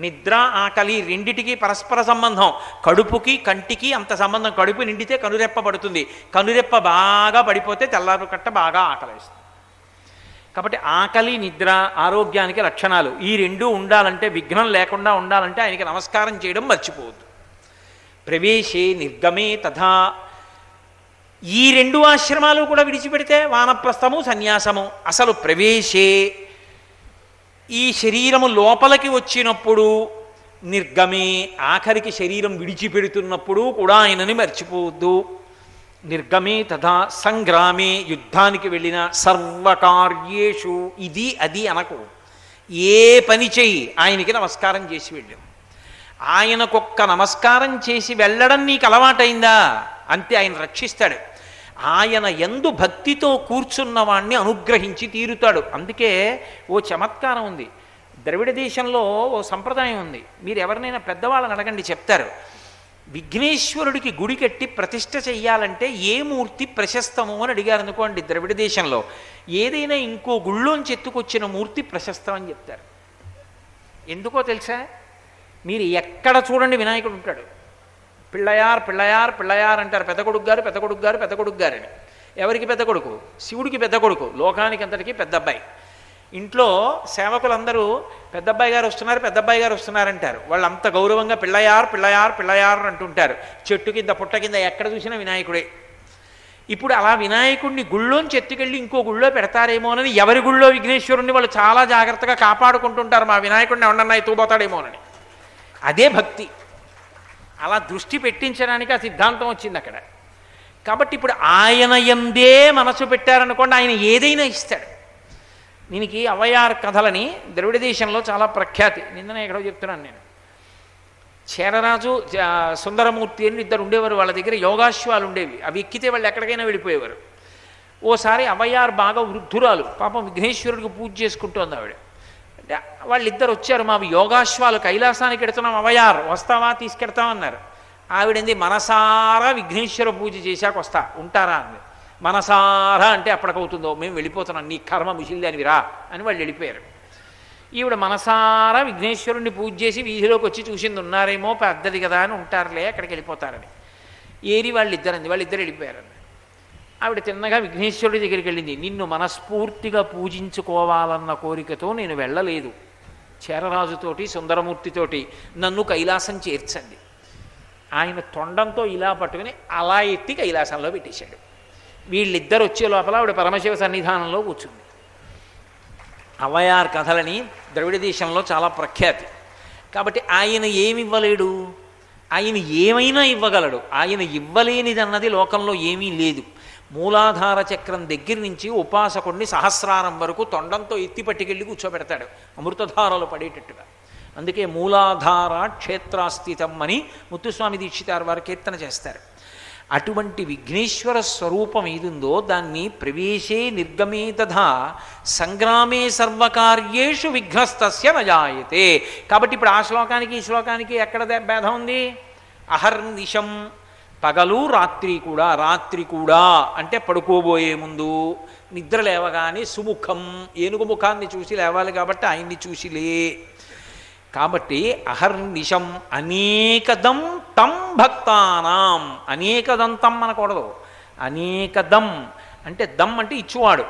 నిద్ర ఆకలి రెండిటికి పరస్పర సంబంధం. కడుపుకి కంటికి అంత సంబంధం. కడుపు నిండితే కనురెప్ప పడుతుంది, కనురెప్ప బాగా పడిపోతే తెల్లారు కట్ట బాగా ఆకలిస్తుంది. కాబట్టి ఆకలి నిద్ర ఆరోగ్యానికి లక్షణాలు. ఈ రెండూ ఉండాలంటే, విఘ్నం లేకుండా ఉండాలంటే ఆయనకి నమస్కారం చేయడం మర్చిపోవద్దు. ప్రవేశే నిర్గమే తథా. ఈ రెండు ఆశ్రమాలు కూడా విడిచిపెడితే వానప్రస్థము సన్యాసము. అసలు ప్రవేశే ఈ శరీరము లోపలికి వచ్చినప్పుడు, నిర్గమే ఆఖరికి శరీరం విడిచిపెడుతున్నప్పుడు కూడా ఆయనని మర్చిపోవద్దు. నిర్గమే తథా సంగ్రామే యుద్ధానికి వెళ్ళిన, సర్వకార్యేషు ఇది అది అనకు. ఏ పని చెయ్యి ఆయనకి నమస్కారం చేసి వెళ్ళాం. ఆయనకొక్క నమస్కారం చేసి వెళ్ళడం నీకు అలవాటైందా అంతే, ఆయన రక్షిస్తాడు. ఆయన యందు భక్తితో కూర్చున్నవాణ్ణి అనుగ్రహించి తీరుతాడు. అందుకే ఓ చమత్కారం ఉంది. ద్రవిడ దేశంలో ఓ సంప్రదాయం ఉంది. మీరు ఎవరినైనా పెద్దవాళ్ళని అడగండి, చెప్తారు. విఘ్నేశ్వరుడికి గుడి కట్టి ప్రతిష్ఠ చెయ్యాలంటే ఏ మూర్తి ప్రశస్తము అని అడిగారు అనుకోండి, ద్రవిడ దేశంలో ఏదైనా ఇంకో గుళ్ళోంచి ఎత్తుకొచ్చిన మూర్తి ప్రశస్తం అని చెప్తారు. ఎందుకో తెలుసా? మీరు ఎక్కడ చూడండి వినాయకుడు ఉంటాడు. పిళ్ళయార్ పిళ్ళయార్ పిళ్ళయార్ అంటారు. పెద్ద కొడుకు గారు పెద్ద కొడుకు గారు పెద్ద కొడుకు గారని. ఎవరికి పెద్ద కొడుకు? శివుడికి పెద్ద కొడుకు, లోకానికి అంతటికీ పెద్ద అబ్బాయి. ఇంట్లో సేవకులందరూ పెద్దబ్బాయి గారు వస్తున్నారు పెద్దబ్బాయి గారు వస్తున్నారంటారు. వాళ్ళు అంత గౌరవంగా పిళ్ళయార్ పిళ్ళయార్ పిళ్ళయార్ అంటుంటారు. చెట్టు కింద పుట్ట కింద ఎక్కడ చూసినా వినాయకుడే. ఇప్పుడు అలా వినాయకుడిని గుళ్ళోంచి ఎత్తుకెళ్ళి ఇంకో గుళ్ళో పెడతారేమోనని ఎవరి గుళ్ళో విఘ్నేశ్వరుణ్ణి వాళ్ళు చాలా జాగ్రత్తగా కాపాడుకుంటుంటారు. మా వినాయకుడిని ఎవడన్నా ఎత్తుకుపోతాడేమోనని. అదే భక్తి. అలా దృష్టి పెట్టించడానికి ఆ సిద్ధాంతం వచ్చింది అక్కడ. కాబట్టి ఇప్పుడు ఆయన యందే మనసు పెట్టారనుకోండి, ఆయన ఏదైనా ఇస్తాడు. దీనికి అవయార్ కథలని ద్రవిడ దేశంలో చాలా ప్రఖ్యాతి. నిన్ననే ఎక్కడో చెప్తున్నాను నేను. చేరరాజు సుందరమూర్తి అని ఇద్దరు ఉండేవారు. వాళ్ళ దగ్గర యోగాశ్వాలు ఉండేవి. అవి ఎక్కితే వాళ్ళు ఎక్కడికైనా వెళ్ళిపోయేవారు. ఓసారి అవయార్ బాగా వృద్ధురాలు, పాపం విఘ్నేశ్వరుడికి పూజ చేసుకుంటోంది ఆవిడ. అంటే వాళ్ళిద్దరు వచ్చారు, మావి యోగాశ్వాలు కైలాసానికి ఎడుతున్నాం, అవయార్ వస్తావా తీసుకెడతామన్నారు. ఆవిడంది మనసారా విఘ్నేశ్వర పూజ చేశాక వస్తా, ఉంటారా అంది. మనసారా అంటే అప్పటికవుతుందో, మేము వెళ్ళిపోతున్నాం, నీ కర్మ ముసిల్దానివి రా అని వాళ్ళు వెళ్ళిపోయారు. ఈవిడ మనసారా విఘ్నేశ్వరుణ్ణి పూజ చేసి వీధిలోకి వచ్చి చూసింది, ఉన్నారేమో పెద్దది కదా అని ఉంటారులే అక్కడికి వెళ్ళిపోతారని. ఏరి వాళ్ళిద్దరంది, వాళ్ళిద్దరు వెళ్ళిపోయారని. ఆవిడ తిన్నగా విఘ్నేశ్వరుడి దగ్గరికి వెళ్ళింది. నిన్ను మనస్ఫూర్తిగా పూజించుకోవాలన్న కోరికతో నేను వెళ్ళలేదు. చేరరాజుతోటి సుందరమూర్తితోటి నన్ను కైలాసం చేర్చండి. ఆయన తొండంతో ఇలా పట్టుకుని అలా ఎత్తి కైలాసంలో పెట్టేశాడు. వీళ్ళిద్దరు వచ్చే లోపల ఆవిడ పరమశివ సన్నిధానంలో కూర్చుంది. అవయార్ కథలని ద్రవిడ దేశంలో చాలా ప్రఖ్యాతి. కాబట్టి ఆయన ఏమి ఇవ్వలేడు, ఆయన ఏమైనా ఇవ్వగలడు. ఆయన ఇవ్వలేనిది అన్నది లోకంలో ఏమీ లేదు. మూలాధార చక్రం దగ్గర నుంచి ఉపాసకుడిని సహస్రారం వరకు తొండంతో ఎత్తి పట్టుకెళ్ళి కూర్చోబెడతాడు, అమృతధారలు పడేటట్టుగా. అందుకే మూలాధార క్షేత్రాస్థితం అని ముత్తుస్వామి దీక్షితారు వారు కీర్తన చేస్తారు. అటువంటి విఘ్నేశ్వర స్వరూపం ఏదుందో దాన్ని ప్రవేశే నిర్గమే తథా సంగ్రామే సర్వకార్యేషు విఘ్నస్తస్య నజాయతే. కాబట్టి ఇప్పుడు ఆ శ్లోకానికి ఈ శ్లోకానికి ఎక్కడ భేదం ఉంది? అహర్నిశం పగలు రాత్రి కూడా. రాత్రి కూడా అంటే పడుకోబోయే ముందు, నిద్ర లేవగానే సుముఖం ఏనుగు ముఖాన్ని చూసి లేవాలి కాబట్టి ఆయన్ని చూసిలే. కాబట్టి అహర్నిశం అనేకదం తం భక్తానాం. అనేకదంతం అనకూడదు, అనేకదం అంటే దమ్ అంటే ఇచ్చువాడు.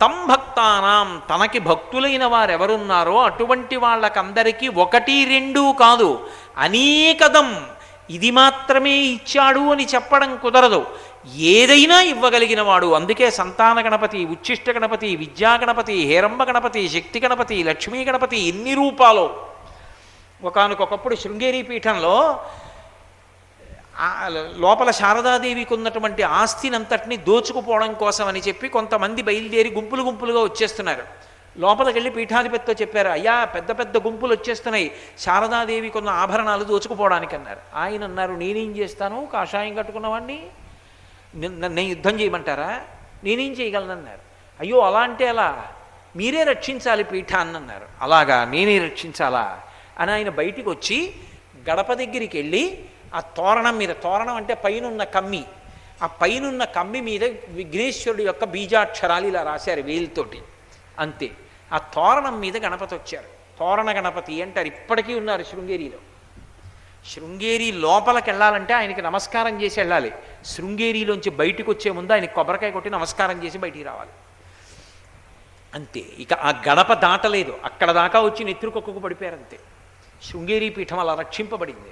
తం భక్తానాం తనకి భక్తులైన వారెవరున్నారో అటువంటి వాళ్ళకందరికీ ఒకటి రెండు కాదు, అనేకదం. ఇది మాత్రమే ఇచ్చాడు అని చెప్పడం కుదరదు. ఏదైనా ఇవ్వగలిగిన వాడు. అందుకే సంతాన గణపతి, ఉచ్ఛిష్ట గణపతి, విద్యా గణపతి, హేరంబ గణపతి, శక్తి గణపతి, లక్ష్మీ గణపతి ఎన్ని రూపాలో. ఒకానొకప్పుడు శృంగేరి పీఠంలో లోపల శారదాదేవికి ఉన్నటువంటి ఆస్తినంతటిని దోచుకుపోవడం కోసం అని చెప్పి కొంతమంది బయలుదేరి గుంపులు గుంపులుగా వచ్చేస్తున్నారు. లోపలికి వెళ్ళి పీఠాధిపతితో చెప్పారు, అయ్యా పెద్ద పెద్ద గుంపులు వచ్చేస్తున్నాయి, శారదాదేవికి ఉన్న ఆభరణాలు దోచుకుపోవడానికి అన్నారు. ఆయన అన్నారు, నేనేం చేస్తాను, కాషాయం కట్టుకున్నవాడిని నేను యుద్ధం చేయమంటారా, నేనేం చేయగలనన్నారు. అయ్యో అలా అంటే అలా, మీరే రక్షించాలి పీఠాన్ని అన్నారు. అలాగా నేనే రక్షించాలా అని ఆయన బయటికి వచ్చి గడప దగ్గరికి వెళ్ళి ఆ తోరణం మీద, తోరణం అంటే పైనున్న కమ్మి, ఆ పైనున్న కమ్మి మీద విఘ్నేశ్వరుడు యొక్క బీజాక్షరాలు ఇలా రాశారు వేలుతోటి, అంతే. ఆ తోరణం మీద గణపతి వచ్చారు. తోరణ గణపతి అంటారు, ఇప్పటికీ ఉన్నారు శృంగేరిలో. శృంగేరి లోపలికి వెళ్ళాలంటే ఆయనకి నమస్కారం చేసి వెళ్ళాలి. శృంగేరిలోంచి బయటకు వచ్చే ముందు ఆయనకి కొబ్బరికాయ కొట్టి నమస్కారం చేసి బయటికి రావాలి. అంతే. ఇక ఆ గడప దాటలేదు, అక్కడ దాకా వచ్చి నెత్తురుకొక్కకు పడిపోయారు అంతే. శృంగేరి పీఠం అలా రక్షింపబడింది.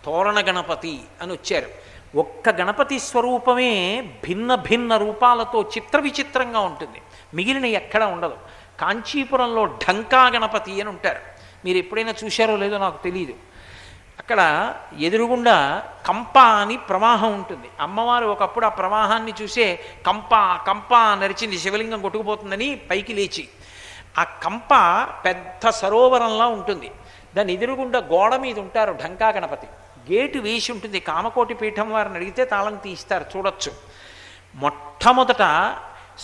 తోరణ గణపతి అని వచ్చారు. ఒక్క గణపతి స్వరూపమే భిన్న భిన్న రూపాలతో చిత్ర విచిత్రంగా ఉంటుంది, మిగిలిన ఎక్కడా ఉండదు. కాంచీపురంలో ఢంకా గణపతి అని ఉంటారు. మీరు ఎప్పుడైనా చూశారో లేదో నాకు తెలియదు. అక్కడ ఎదురుగుండా కంప అని ప్రవాహం ఉంటుంది. అమ్మవారు ఒకప్పుడు ఆ ప్రవాహాన్ని చూసే కంప కంప నరిచింది, శివలింగం కొట్టుకుపోతుందని పైకి లేచి. ఆ కంప పెద్ద సరోవరంలా ఉంటుంది. దాని ఎదురుగుండా గోడ మీద ఉంటారు ఢంకా గణపతి. గేటు వేసి ఉంటుంది. కామకోటి పీఠం వారిని అడిగితే తాళం తీస్తారు, చూడొచ్చు. మొట్టమొదట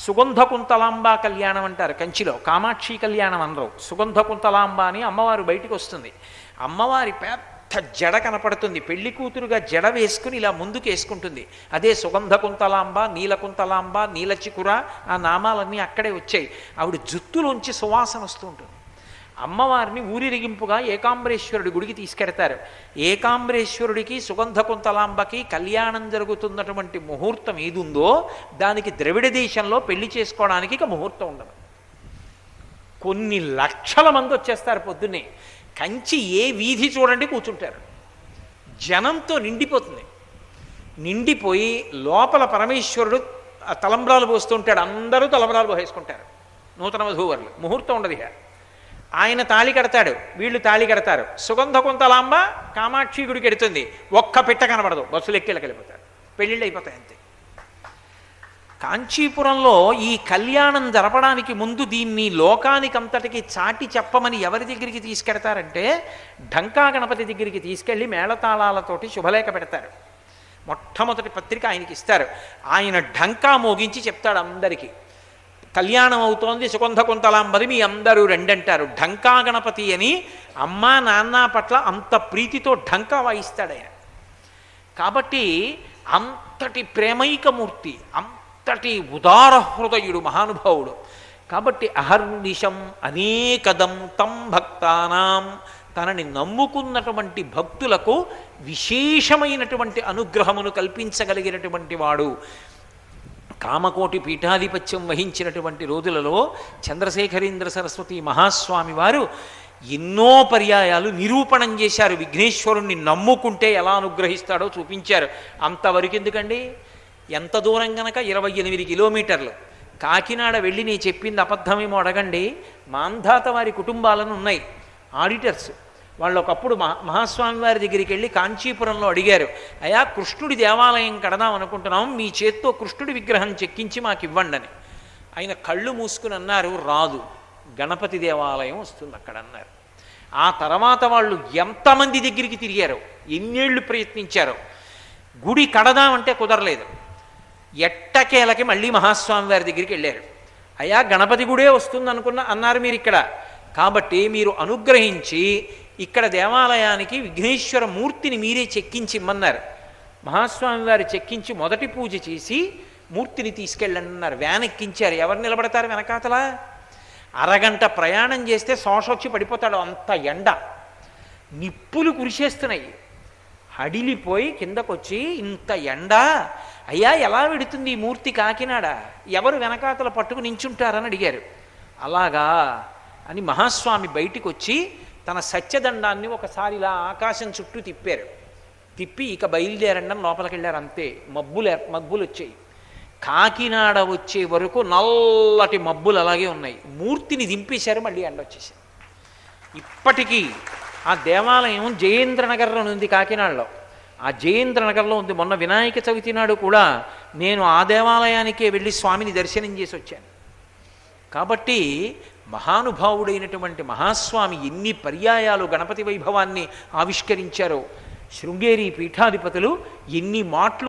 సుగంధ కుంతలాంబ కళ్యాణం అంటారు కంచిలో, కామాక్షి కళ్యాణం అనరు. సుగంధ కుంతలాంబ అని అమ్మవారు బయటికి వస్తుంది. అమ్మవారి పెద్ద జడ కనపడుతుంది, పెళ్లి కూతురుగా జడ వేసుకుని ఇలా ముందుకు వేసుకుంటుంది. అదే సుగంధ కుంతలాంబ, నీలకుంతలాంబ, నీలచికుర, ఆ నామాలన్నీ అక్కడే వచ్చాయి. ఆవిడ జుత్తులోంచి సువాసన వస్తూ ఉంటుంది. అమ్మవారిని ఊరిరిగింపుగా ఏకాంబరేశ్వరుడి గుడికి తీసుకెడతారు. ఏకాంబరేశ్వరుడికి సుగంధ కుంతలాంబకి కళ్యాణం జరుగుతున్నటువంటి ముహూర్తం ఏది ఉందో దానికి ద్రవిడ దేశంలో పెళ్లి చేసుకోవడానికి ఇక ముహూర్తం ఉండదు. కొన్ని లక్షల మంది వచ్చేస్తారు పొద్దున్నే. కంచి ఏ వీధి చూడండి కూర్చుంటారు, జనంతో నిండిపోతుంది. నిండిపోయి లోపల పరమేశ్వరుడు తలంబ్రాలు పోస్తుంటాడు. అందరూ తలంబ్రాలు పోసేసుకుంటారు, నూతన వధూవరులు. ముహూర్తం ఉండదు ఇక. ఆయన తాళి కడతాడు, వీళ్ళు తాళి కడతారు. సుగంధ కుంతలాంబ కామాక్షి గుడికి ఎడుతుంది. ఒక్క పిట్ట కనబడదు, బస్సులు ఎక్కేళ్ళకి వెళ్ళిపోతారు, పెళ్ళిళ్ళు అయిపోతాయి అంతే. కాంచీపురంలో ఈ కళ్యాణం జరపడానికి ముందు దీన్ని లోకానికంతటికి చాటి చెప్పమని ఎవరి దగ్గరికి తీసుకెడతారంటే ఢంకా గణపతి దగ్గరికి తీసుకెళ్ళి మేళతాళాలతోటి శుభలేఖ పెడతారు. మొట్టమొదటి పత్రిక ఆయనకి ఇస్తారు. ఆయన ఢంకా మోగించి చెప్తాడు అందరికీ, కళ్యాణం అవుతోంది సుగంధ కుంతలాంబది, మీ అందరూ రెండంటారు. ఢంకా గణపతి అని అమ్మా నాన్న పట్ల అంత ప్రీతితో ఢంకా వాయిస్తాడు ఆయన. కాబట్టి అంతటి ప్రేమైకమూర్తి, అంతటి ఉదార హృదయుడు మహానుభావుడు. కాబట్టి అహర్నిశం అనేకదం తం భక్తానాం, తనని నమ్ముకున్నటువంటి భక్తులకు విశేషమైనటువంటి అనుగ్రహమును కల్పించగలిగినటువంటి వాడు. కామకోటి పీఠాధిపత్యం వహించినటువంటి రోజులలో చంద్రశేఖరేంద్ర సరస్వతి మహాస్వామి వారు ఎన్నో పర్యాయాలు నిరూపణం చేశారు. విఘ్నేశ్వరుణ్ణి నమ్ముకుంటే ఎలా అనుగ్రహిస్తాడో చూపించారు. అంతవరకు ఎందుకండి, ఎంత దూరం గనక 28 కిలోమీటర్లు. కాకినాడ వెళ్ళి నేను చెప్పింది అబద్ధమేమో అడగండి. మాంధాత వారి కుటుంబాలను ఉన్నాయి ఆడిటర్స్. వాళ్ళు ఒకప్పుడు మహాస్వామి వారి దగ్గరికి వెళ్ళి కాంచీపురంలో అడిగారు, అయ్యా కృష్ణుడి దేవాలయం కడదాం అనుకుంటున్నాం, మీ చేత్తో కృష్ణుడి విగ్రహం చెక్కించి మాకు ఇవ్వండి అని. ఆయన కళ్ళు మూసుకుని అన్నారు, రాదు, గణపతి దేవాలయం వస్తుంది అక్కడ అన్నారు. ఆ తర్వాత వాళ్ళు ఎంతమంది దగ్గరికి తిరిగారో, ఎన్నేళ్ళు ప్రయత్నించారో, గుడి కడదామంటే కుదరలేదు. ఎట్టకేలకి మళ్ళీ మహాస్వామి వారి దగ్గరికి వెళ్ళారు. అయ్యా గణపతి గుడే వస్తుంది అన్నారు మీరు ఇక్కడ, కాబట్టి మీరు అనుగ్రహించి ఇక్కడ దేవాలయానికి విఘ్నేశ్వర మూర్తిని మీరే చెక్కించి ఇమ్మన్నారు. మహాస్వామి వారు చెక్కించి మొదటి పూజ చేసి మూర్తిని తీసుకెళ్ళండి అన్నారు. వ్యాన్ ఎక్కించారు. ఎవరు నిలబడతారు వెనకాతలా? అరగంట ప్రయాణం చేస్తే శోషొచ్చి పడిపోతాడు, అంత ఎండ, నిప్పులు కురిసేస్తున్నాయి. హడిలిపోయి కిందకొచ్చి, ఇంత ఎండ అయ్యా ఎలా వెడుతుంది ఈ మూర్తి కాకినాడ, ఎవరు వెనకాతల పట్టుకు నించుంటారని అడిగారు. అలాగా అని మహాస్వామి బయటికి వచ్చి తన సత్యదండాన్ని ఒకసారి ఇలా ఆకాశం చుట్టూ తిప్పారు. తిప్పి ఇక బయలుదేరండి లోపలికి వెళ్ళారు. అంతే, మబ్బులు వచ్చాయి. కాకినాడ వచ్చే వరకు నల్లటి మబ్బులు అలాగే ఉన్నాయి. మూర్తిని దింపేశారు, మళ్ళీ ఎండ వచ్చేసారు. ఇప్పటికీ ఆ దేవాలయం జయేంద్రనగర్లో ఉంది కాకినాడలో. ఆ జయేంద్రనగర్లో ఉంది. మొన్న వినాయక చవితి నాడు కూడా నేను ఆ దేవాలయానికే వెళ్ళి స్వామిని దర్శనం చేసి వచ్చాను. కాబట్టి మహానుభావుడైనటువంటి మహాస్వామి ఎన్ని పర్యాయాలు గణపతి వైభవాన్ని ఆవిష్కరించారో, శృంగేరి పీఠాధిపతులు ఎన్ని మాటలు